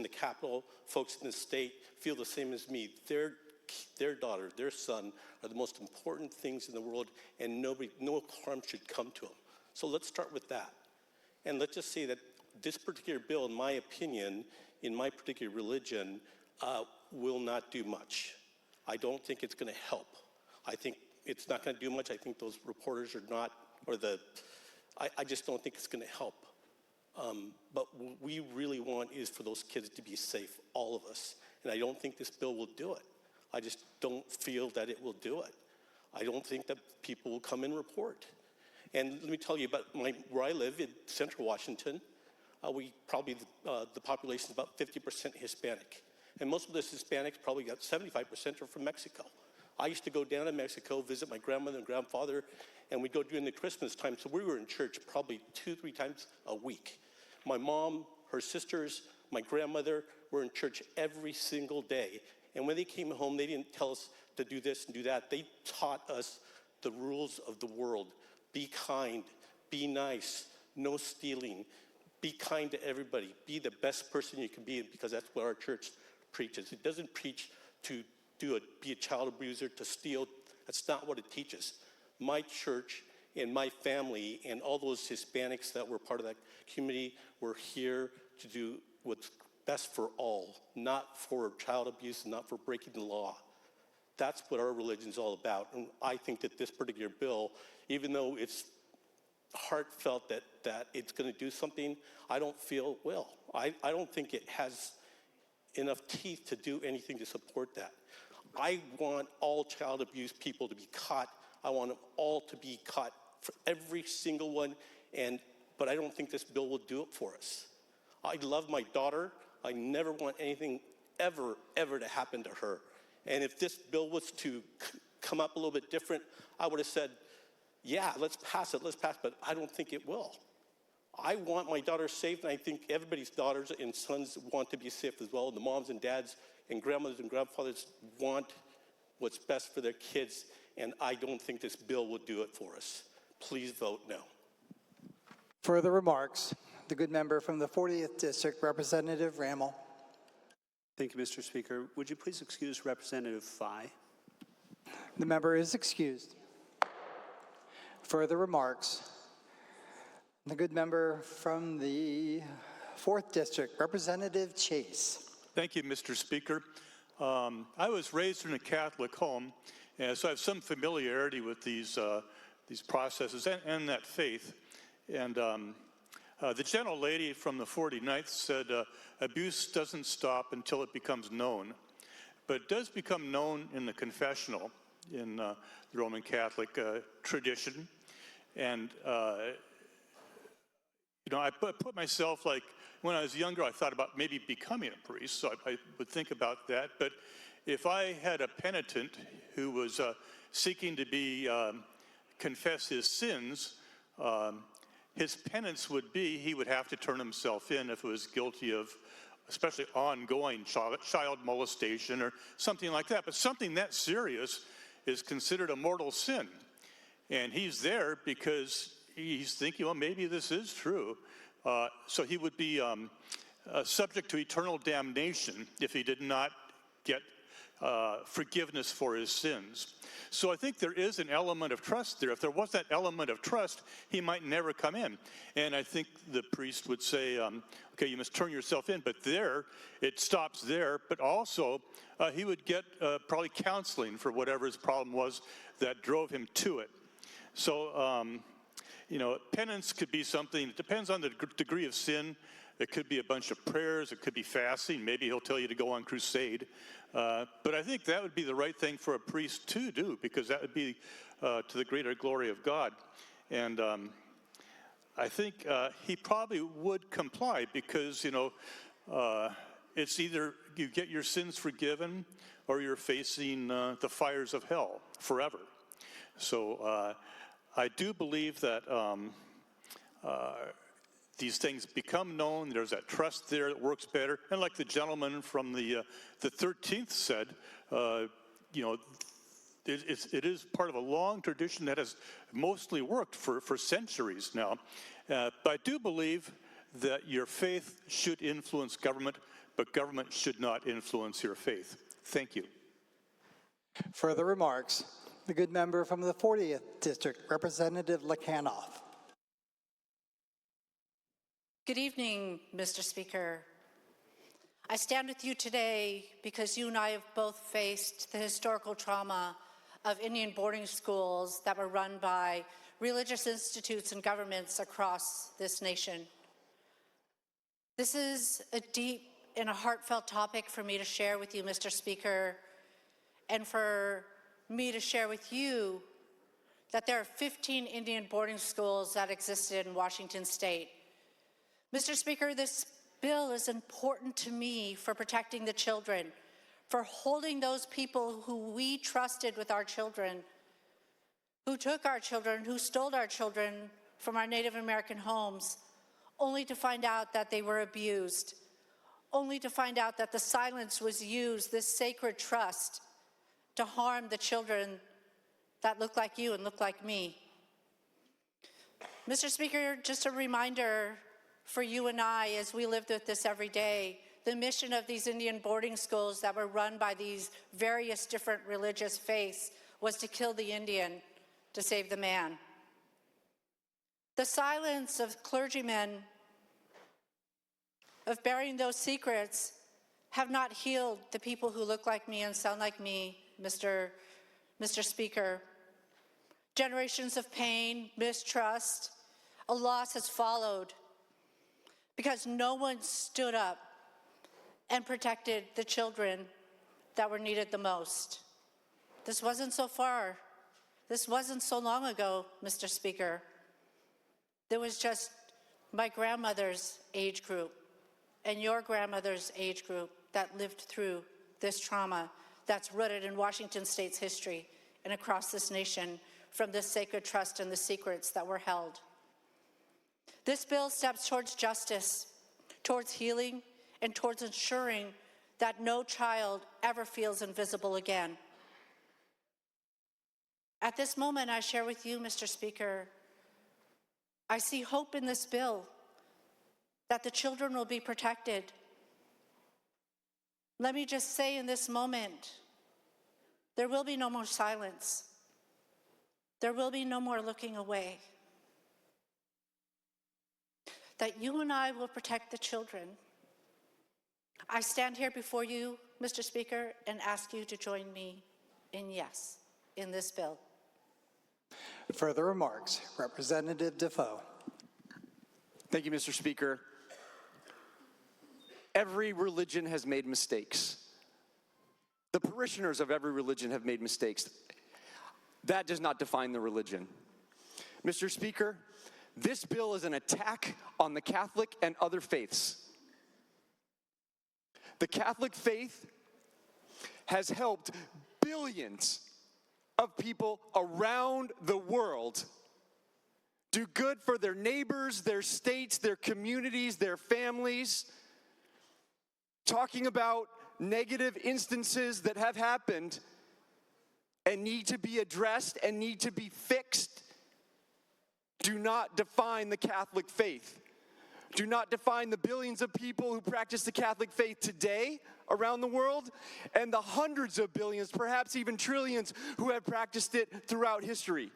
the Capitol, folks in the state feel the same as me. Their daughter, their son are the most important things in the world, and no harm should come to them. So let's start with that. And let's just say that this particular bill, in my opinion, in my particular religion, will not do much. I don't think it's going to help. I think it's not going to do much. I think those reporters are not, I just don't think it's going to help. But what we really want is for those kids to be safe, all of us. And I don't think this bill will do it. I just don't feel that it will do it. I don't think that people will come and report. And let me tell you about where I live in Central Washington. The population is about 50% Hispanic. And most of those Hispanics, probably got 75%, are from Mexico. I used to go down to Mexico, visit my grandmother and grandfather, and we'd go during the Christmas time. So we were in church probably 2-3 times a week. My mom, her sisters, my grandmother were in church every single day. And when they came home, they didn't tell us to do this and do that. They taught us the rules of the world. Be kind, be nice, no stealing, be kind to everybody, be the best person you can be, because that's what our church preaches. It doesn't preach to be a child abuser, to steal. That's not what it teaches. My church and my family and all those Hispanics that were part of that community were here to do what's best for all, not for child abuse, not for breaking the law. That's what our religion's all about. And I think that this particular bill, even though it's heartfelt that it's going to do something, I don't feel it will. I don't think it has enough teeth to do anything to support that. I want all child abuse people to be caught. I want them all to be caught, for every single one, but I don't think this bill will do it for us. I love my daughter. I never want anything ever to happen to her. And if this bill was to come up a little bit different, I would have said, yeah, let's pass it, but I don't think it will. I want my daughter safe, and I think everybody's daughters and sons want to be safe as well. And the moms and dads and grandmothers and grandfathers want what's best for their kids, and I don't think this bill will do it for us. Please vote no. Further remarks, the good member from the 40th District, Representative Rammel. Thank you, Mr. Speaker. Would you please excuse Representative Fye? The member is excused. Further remarks, the good member from the 4th District, Representative Chase. Thank you, Mr. Speaker. I was raised in a Catholic home, and so I have some familiarity with these processes and that faith. And the gentle lady from the 49th said, abuse doesn't stop until it becomes known. But it does become known in the confessional, in the Roman Catholic tradition. And, I put myself, like, when I was younger, I thought about maybe becoming a priest, so I would think about that. But if I had a penitent who was seeking to be confess his sins, his penance would be he would have to turn himself in if he was guilty of especially ongoing child molestation or something like that. But something that serious is considered a mortal sin. And he's there because he's thinking, well, maybe this is true. So he would be subject to eternal damnation if he did not get forgiveness for his sins. So I think there is an element of trust there. If there was that element of trust, he might never come in. And I think the priest would say, okay, you must turn yourself in. But there, it stops there. But also, he would get probably counseling for whatever his problem was that drove him to it. So, penance could be something, it depends on the degree of sin. It could be a bunch of prayers, it could be fasting, maybe he'll tell you to go on crusade. But I think that would be the right thing for a priest to do, because that would be to the greater glory of God. And I think he probably would comply, because, it's either you get your sins forgiven or you're facing the fires of hell forever. So I do believe that these things become known. There's that trust there that works better. And like the gentleman from the 13th said, it is part of a long tradition that has mostly worked for centuries now. But I do believe that your faith should influence government, but government should not influence your faith. Thank you. Further remarks, the good member from the 40th District, Representative Lekanoff. Good evening, Mr. Speaker. I stand with you today because you and I have both faced the historical trauma of Indian boarding schools that were run by religious institutes and governments across this nation. This is a deep and a heartfelt topic for me to share with you, Mr. Speaker, and for me to share with you that there are 15 Indian boarding schools that existed in Washington state. Mr. Speaker, this bill is important to me for protecting the children, for holding those people who we trusted with our children, who took our children, who stole our children from our Native American homes, only to find out that they were abused, only to find out that the silence was used, this sacred trust, to harm the children that look like you and look like me. Mr. Speaker, just a reminder for you and I, as we lived with this every day, the mission of these Indian boarding schools that were run by these various different religious faiths was to kill the Indian, to save the man. The silence of clergymen, of burying those secrets, have not healed the people who look like me and sound like me Mr. Speaker. Generations of pain, mistrust, a loss has followed because no one stood up and protected the children that were needed the most. This wasn't so long ago, Mr. Speaker. There was just my grandmother's age group and your grandmother's age group that lived through this trauma that's rooted in Washington State's history and across this nation from this sacred trust and the secrets that were held. This bill steps towards justice, towards healing, and towards ensuring that no child ever feels invisible again. At this moment, I share with you, Mr. Speaker, I see hope in this bill that the children will be protected. Let me just say in this moment, there will be no more silence. There will be no more looking away. That you and I will protect the children. I stand here before you, Mr. Speaker, and ask you to join me in yes in this bill. Further remarks, Representative Defoe. Thank you, Mr. Speaker. Every religion has made mistakes. The parishioners of every religion have made mistakes. That does not define the religion. Mr. Speaker, this bill is an attack on the Catholic and other faiths. The Catholic faith has helped billions of people around the world do good for their neighbors, their states, their communities, their families. Talking about negative instances that have happened and need to be addressed and need to be fixed do not define the Catholic faith. Do not define the billions of people who practice the Catholic faith today around the world and the hundreds of billions, perhaps even trillions, who have practiced it throughout history.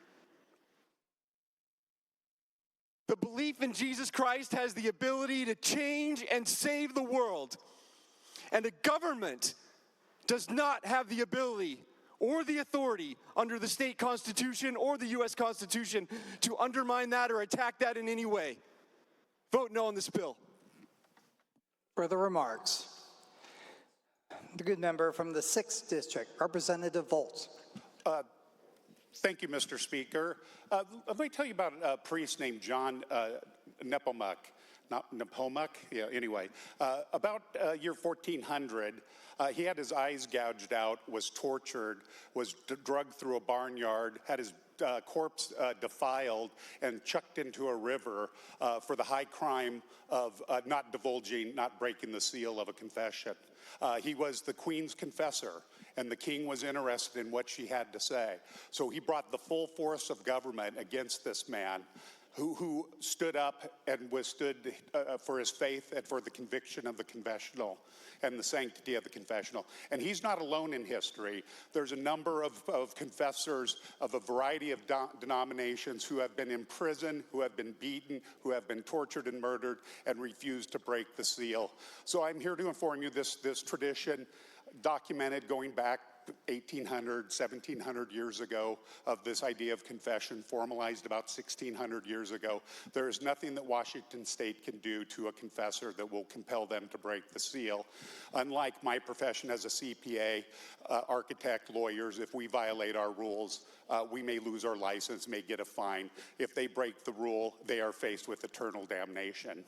The belief in Jesus Christ has the ability to change and save the world. And a government does not have the ability or the authority under the state constitution or the U.S. Constitution to undermine that or attack that in any way. Vote no on this bill. Further remarks. The good member from the 6th District, Representative Volz. Thank you, Mr. Speaker. Let me tell you about a priest named John Nepomuk. Not Nepomuk, yeah, anyway. About year 1400, he had his eyes gouged out, was tortured, was drugged through a barnyard, had his corpse defiled and chucked into a river for the high crime of not divulging, not breaking the seal of a confession. He was the queen's confessor, and the king was interested in what she had to say. So he brought the full force of government against this man who stood up and stood for his faith and for the conviction of the confessional and the sanctity of the confessional. And he's not alone in history. There's a number of confessors of a variety of denominations who have been imprisoned, who have been beaten, who have been tortured and murdered and refused to break the seal. So I'm here to inform you this tradition documented going back 1,800, 1,700 years ago of this idea of confession, formalized about 1,600 years ago. There is nothing that Washington State can do to a confessor that will compel them to break the seal. Unlike my profession as a CPA, architect, lawyers, if we violate our rules, we may lose our license, may get a fine. If they break the rule, they are faced with eternal damnation.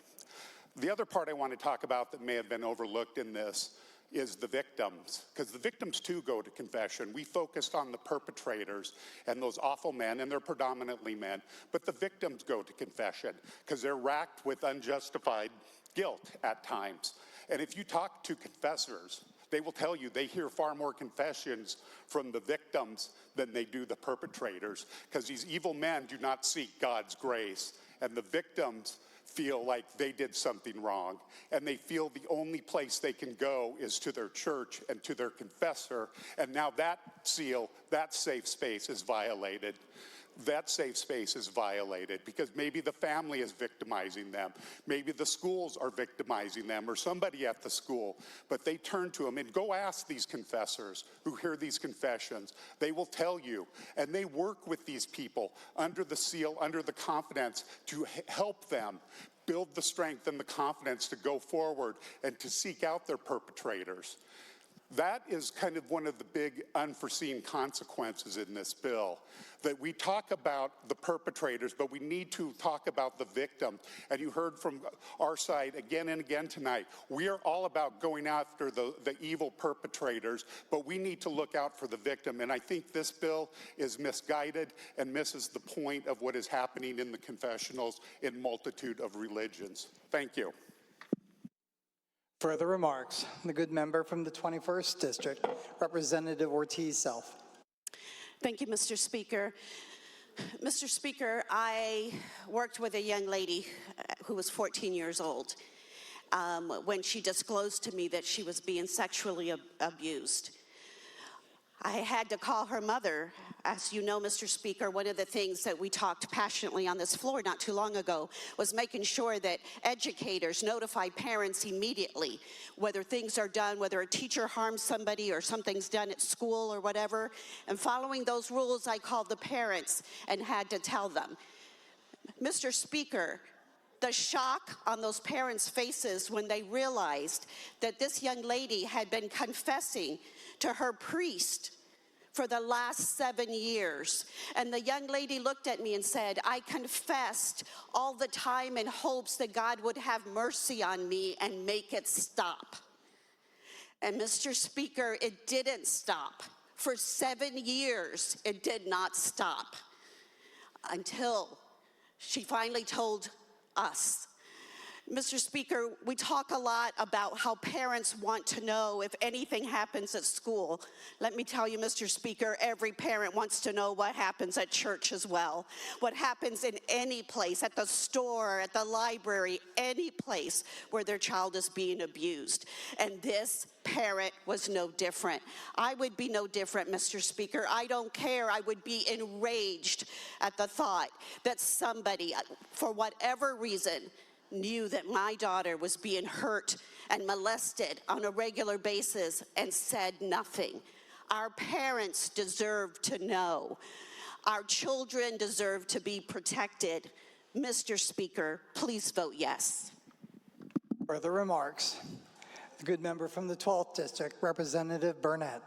The other part I want to talk about that may have been overlooked in this is the victims, because the victims too go to confession. We focused on the perpetrators and those awful men, and they're predominantly men, but the victims go to confession because they're racked with unjustified guilt at times. And if you talk to confessors, they will tell you they hear far more confessions from the victims than they do the perpetrators, because these evil men do not seek God's grace, and the victims feel like they did something wrong, and they feel the only place they can go is to their church and to their confessor, and now that seal, that safe space is violated. that safe space is violated because maybe the family is victimizing them, maybe the schools are victimizing them, or somebody at the school, but they turn to them. And go ask these confessors who hear these confessions. They will tell you, and they work with these people under the seal, under the confidence to help them build the strength and the confidence to go forward and to seek out their perpetrators. That is kind of one of the big unforeseen consequences in this bill, that we talk about the perpetrators, but we need to talk about the victim. And you heard from our side again and again tonight, we are all about going after the evil perpetrators, but we need to look out for the victim. And I think this bill is misguided and misses the point of what is happening in the confessionals in multitude of religions. Thank you. Further remarks, the good member from the 21st District, Representative Ortiz-Self. Thank you, Mr. Speaker. Mr. Speaker, I worked with a young lady who was 14 years old when she disclosed to me that she was being sexually abused. I had to call her mother. As you know, Mr. Speaker, one of the things that we talked passionately on this floor not too long ago was making sure that educators notify parents immediately whether things are done, whether a teacher harms somebody or something's done at school or whatever. And following those rules, I called the parents and had to tell them. Mr. Speaker, the shock on those parents' faces when they realized that this young lady had been confessing to her priest for the last 7 years. And the young lady looked at me and said, I confessed all the time in hopes that God would have mercy on me and make it stop. And Mr. Speaker, it didn't stop. For 7 years, it did not stop until she finally told us. Mr. Speaker, we talk a lot about how parents want to know if anything happens at school. Let me tell you, Mr. Speaker, every parent wants to know what happens at church as well. What happens in any place, at the store, at the library, any place where their child is being abused. And this parent was no different. I would be no different, Mr. Speaker. I don't care. I would be enraged at the thought that somebody, for whatever reason, knew that my daughter was being hurt and molested on a regular basis and said nothing. Our parents deserve to know. Our children deserve to be protected. Mr. Speaker, please vote yes. Further remarks, the good member from the 12th District, Representative Burnett.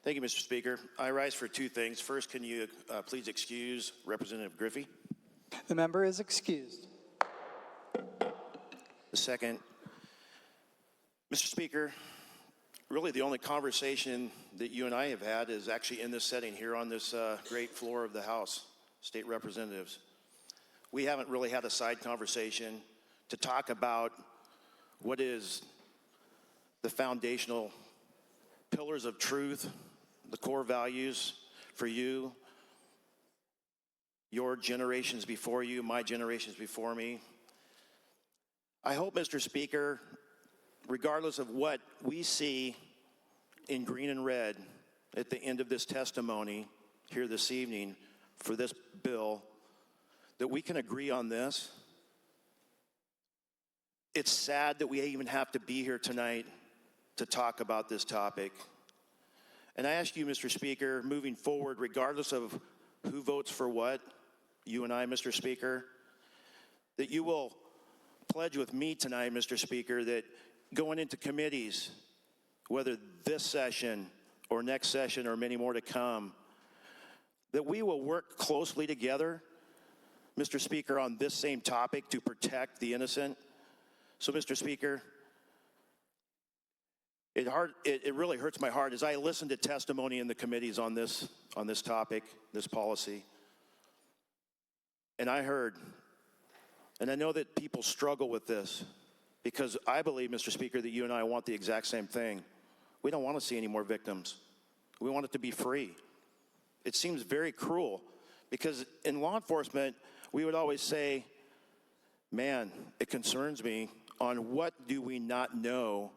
Thank you, Mr. Speaker. I rise for two things. First, can you please excuse Representative Griffey? The member is excused. The second, Mr. Speaker, really the only conversation that you and I have had is actually in this setting here on this great floor of the House, state representatives. We haven't really had a side conversation to talk about what is the foundational pillars of truth, the core values for you, your generations before you, my generations before me. I hope, Mr. Speaker, regardless of what we see in green and red at the end of this testimony here this evening for this bill, that we can agree on this. It's sad that we even have to be here tonight to talk about this topic. And I ask you, Mr. Speaker, moving forward, regardless of who votes for what, you and I, Mr. Speaker, that you will pledge with me tonight, Mr. Speaker, that going into committees, whether this session or next session or many more to come, that we will work closely together, Mr. Speaker, on this same topic to protect the innocent. So, Mr. Speaker, it really hurts my heart as I listen to testimony in the committees on this topic, this policy. And I heard, and I know that people struggle with this because I believe, Mr. Speaker, that you and I want the exact same thing. We don't want to see any more victims. We want it to be free. It seems very cruel because in law enforcement, we would always say, man, it concerns me on what do we not know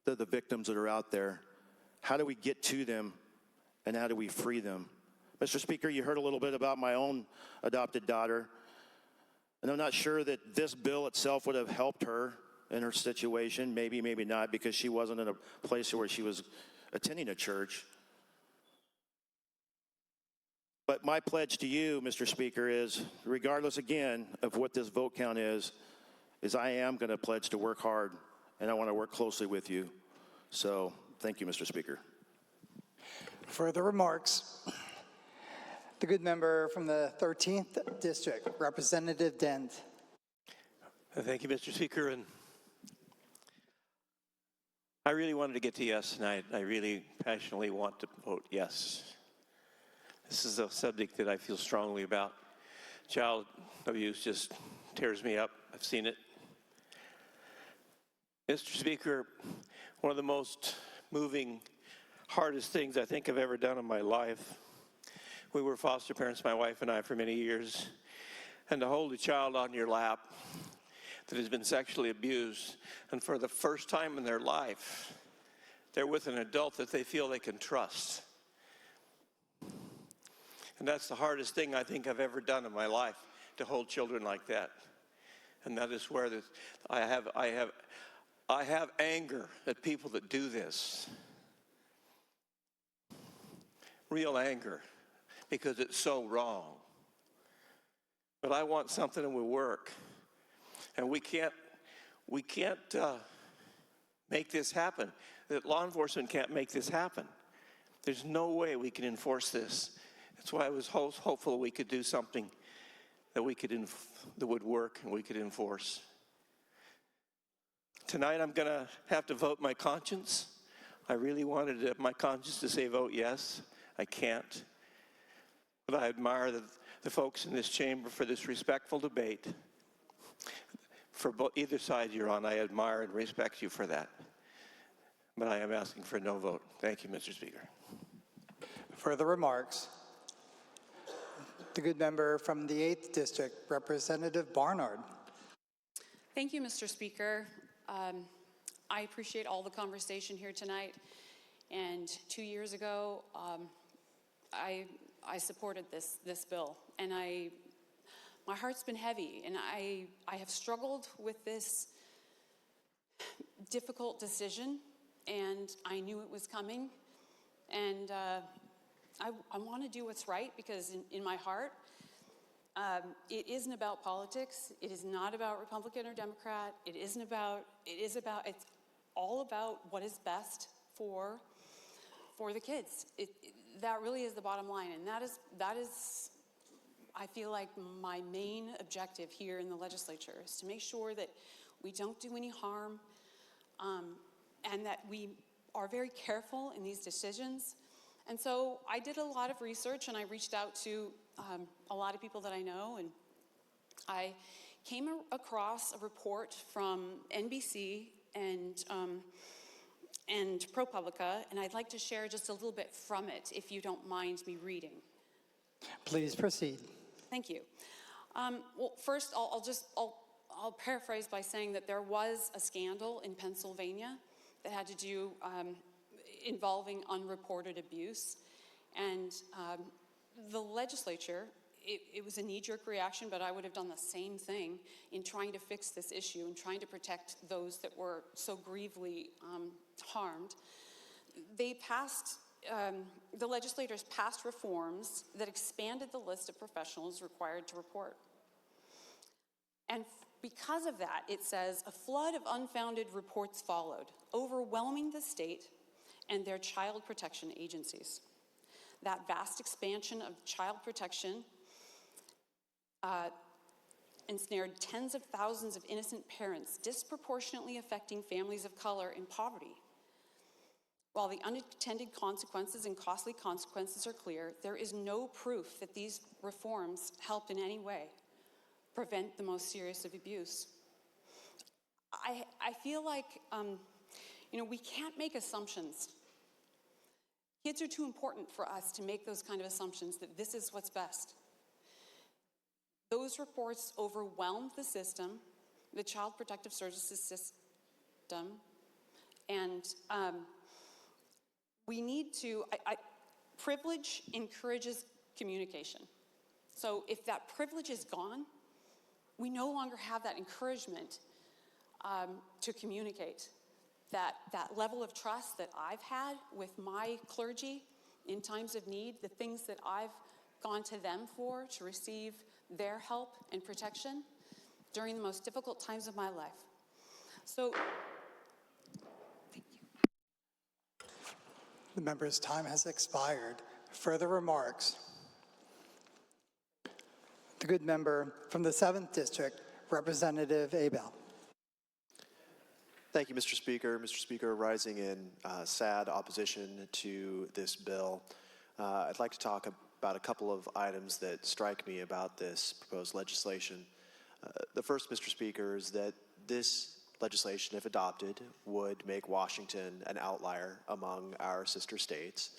that the victims that are out there, how do we get to them and how do we free them? Mr. Speaker, you heard a little bit about my own adopted daughter, and I'm not sure that this bill itself would have helped her in her situation. Maybe, maybe not, because she wasn't in a place where she was attending a church. But my pledge to you, Mr. Speaker, is regardless, again, of what this vote count is I am going to pledge to work hard, and I want to work closely with you. So thank you, Mr. Speaker. Further remarks? The good member from the 13th District, Representative Dent. Thank you, Mr. Speaker. And I really wanted to get to yes tonight. I really passionately want to vote yes. This is a subject that I feel strongly about. Child abuse just tears me up. I've seen it. Mr. Speaker, one of the most moving, hardest things I think I've ever done in my life. We were foster parents, my wife and I, for many years. And to hold a child on your lap that has been sexually abused, and for the first time in their life, they're with an adult that they feel they can trust. And that's the hardest thing I think I've ever done in my life, to hold children like that. And that is where I have anger at people that do this. Real anger, because it's so wrong. But I want something that will work. And we can't make this happen. That law enforcement can't make this happen. There's no way we can enforce this. That's why I was hopeful we could do something that that would work and we could enforce. Tonight I'm going to have to vote my conscience. I really wanted my conscience to say vote yes. I can't. But I admire the folks in this chamber for this respectful debate. For either side you're on, I admire and respect you for that. But I am asking for no vote. Thank you, Mr. Speaker. Further remarks? The good member from the 8th District, Representative Barnard. Thank you, Mr. Speaker. I appreciate all the conversation here tonight. And 2 years ago, I supported this bill, and my heart's been heavy, and I have struggled with this difficult decision, and I knew it was coming, and I want to do what's right, because in my heart, it isn't about politics. It is not about Republican or Democrat. It's all about what is best for the kids. That really is the bottom line, and that is, I feel like, my main objective here in the legislature, is to make sure that we don't do any harm, and that we are very careful in these decisions. And so I did a lot of research, and I reached out to a lot of people that I know, and I came across a report from NBC and ProPublica, and I'd like to share just a little bit from it, if you don't mind me reading. Please proceed. Thank you. Well, first, I'll paraphrase by saying that there was a scandal in Pennsylvania that had to do involving unreported abuse, and the legislature, it was a knee-jerk reaction, but I would have done the same thing in trying to fix this issue and trying to protect those that were so grievously harmed. They passed, the legislators passed reforms that expanded the list of professionals required to report. And because of that, it says, a flood of unfounded reports followed, overwhelming the state and their child protection agencies. That vast expansion of child protection ensnared tens of thousands of innocent parents, disproportionately affecting families of color in poverty. While the unintended consequences and costly consequences are clear, there is no proof that these reforms helped in any way prevent the most serious of abuse. I feel like, we can't make assumptions. Kids are too important for us to make those kind of assumptions that this is what's best. Those reports overwhelmed the system, the Child Protective Services system, and we need to, privilege encourages communication. So if that privilege is gone, we no longer have that encouragement to communicate. That level of trust that I've had with my clergy in times of need, the things that I've gone to them for to receive their help and protection during the most difficult times of my life. So, thank you. The member's time has expired. Further remarks? The good member from the 7th District, Representative Abel. Thank you, Mr. Speaker. Mr. Speaker, rising in sad opposition to this bill, I'd like to talk about a couple of items that strike me about this proposed legislation. The first, Mr. Speaker, is that this legislation, if adopted, would make Washington an outlier among our sister states.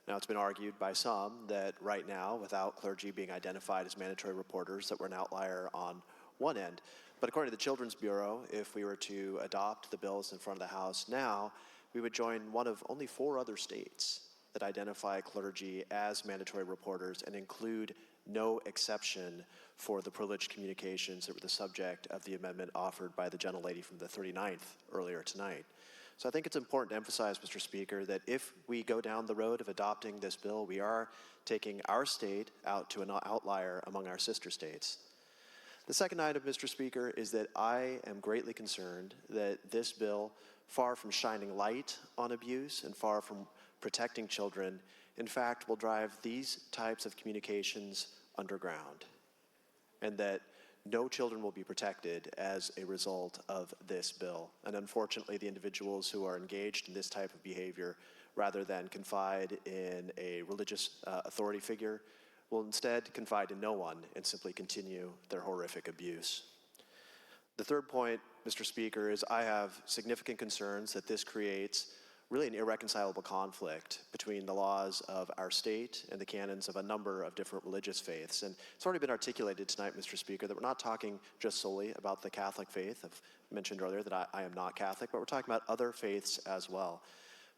Now, it's been argued by some that right now, without clergy being identified as mandatory reporters, that we're an outlier on one end. But according to the Children's Bureau, if we were to adopt the bills in front of the House now, we would join one of only 4 other states that identify clergy as mandatory reporters and include no exception for the privileged communications that were the subject of the amendment offered by the gentlelady from the 39th earlier tonight. So I think it's important to emphasize, Mr. Speaker, that if we go down the road of adopting this bill, we are taking our state out to an outlier among our sister states. The second item, Mr. Speaker, is that I am greatly concerned that this bill, far from shining light on abuse and far from protecting children, in fact, will drive these types of communications underground, and that no children will be protected as a result of this bill. And unfortunately, the individuals who are engaged in this type of behavior, rather than confide in a religious authority figure, will instead confide in no one and simply continue their horrific abuse. The third point, Mr. Speaker, is I have significant concerns that this creates really an irreconcilable conflict between the laws of our state and the canons of a number of different religious faiths. And it's already been articulated tonight, Mr. Speaker, that we're not talking just solely about the Catholic faith. I've mentioned earlier that I am not Catholic, but we're talking about other faiths as well.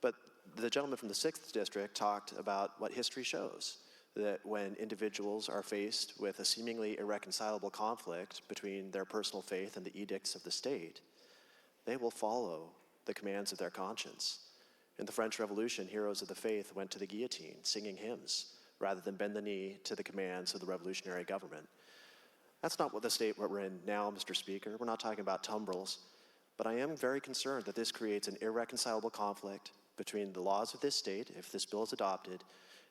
But the gentleman from the 6th District talked about what history shows, that when individuals are faced with a seemingly irreconcilable conflict between their personal faith and the edicts of the state, they will follow the commands of their conscience. In the French Revolution, heroes of the faith went to the guillotine singing hymns rather than bend the knee to the commands of the revolutionary government. That's not what the state we're in now, Mr. Speaker. We're not talking about tumbrils, but I am very concerned that this creates an irreconcilable conflict between the laws of this state, if this bill is adopted,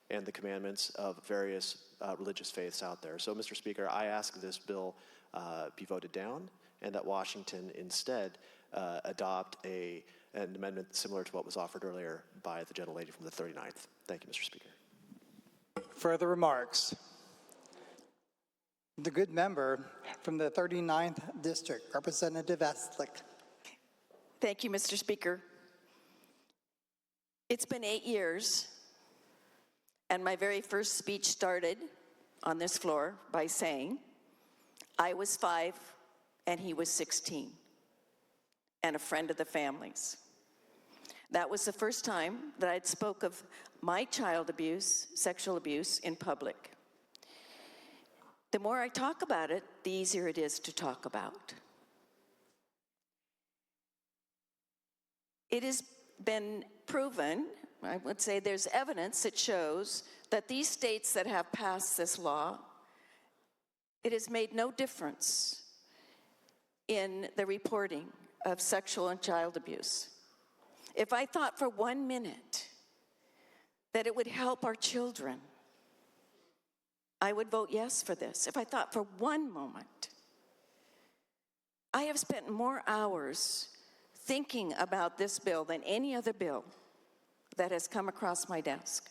and the commandments of various religious faiths out there. So, Mr. Speaker, I ask that this bill be voted down and that Washington instead adopt an amendment similar to what was offered earlier by the gentlelady from the 39th. Thank you, Mr. Speaker. Further remarks? The good member from the 39th District, Representative Eslick. Thank you, Mr. Speaker. It's been 8 years, and my very first speech started on this floor by saying, I was 5 and he was 16, and a friend of the family's. That was the first time that I'd spoke of my child abuse, sexual abuse, in public. The more I talk about it, the easier it is to talk about. It has been proven, I would say there's evidence that shows that these states that have passed this law, it has made no difference in the reporting of sexual and child abuse. If I thought for 1 minute that it would help our children, I would vote yes for this. If I thought for 1 moment. I have spent more hours thinking about this bill than any other bill that has come across my desk.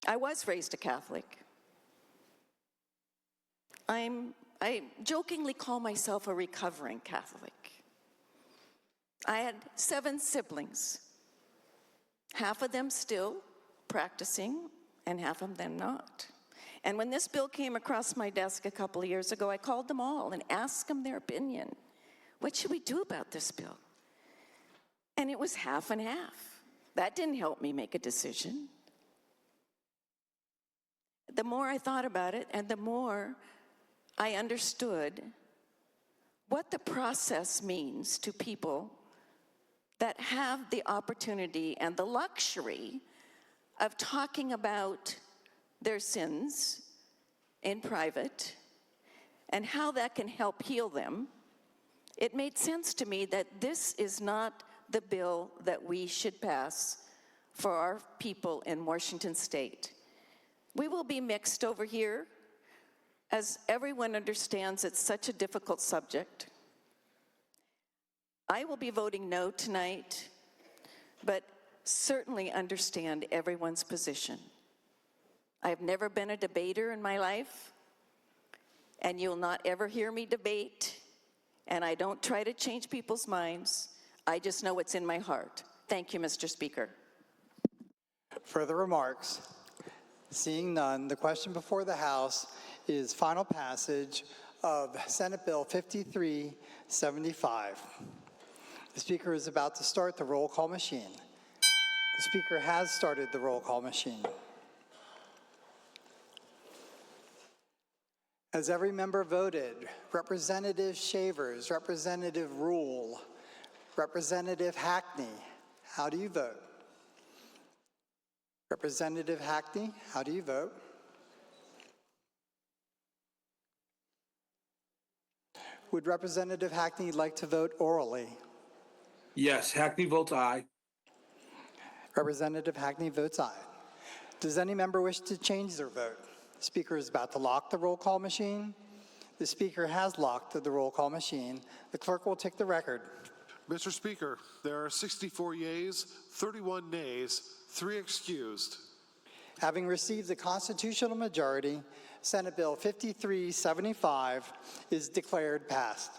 I was raised a Catholic. I jokingly call myself a recovering Catholic. I had 7 siblings, half of them still practicing and half of them not. And when this bill came across my desk a couple of years ago, I called them all and asked them their opinion. What should we do about this bill? And it was half and half. That didn't help me make a decision. The more I thought about it, and the more I understood what the process means to people that have the opportunity and the luxury of talking about their sins in private and how that can help heal them, it made sense to me that this is not the bill that we should pass for our people in Washington State. We will be mixed over here, as everyone understands it's such a difficult subject. I will be voting no tonight, but certainly understand everyone's position. I've never been a debater in my life, and you'll not ever hear me debate, and I don't try to change people's minds. I just know what's in my heart. Thank you, Mr. Speaker. Further remarks? Seeing none, the question before the House is final passage of Senate Bill 5375. The Speaker is about to start the roll call machine. The Speaker has started the roll call machine. Has every member voted? Representative Shavers, Representative Rule, Representative Hackney, how do you vote? Representative Hackney, how do you vote? Would Representative Hackney like to vote orally? Yes, Hackney votes aye. Representative Hackney votes aye. Does any member wish to change their vote? The Speaker is about to lock the roll call machine. The Speaker has locked the roll call machine. The clerk will take the record. Mr. Speaker, there are 64 yeas, 31 nays, 3 excused. Having received the constitutional majority, Senate Bill 5375 is declared passed.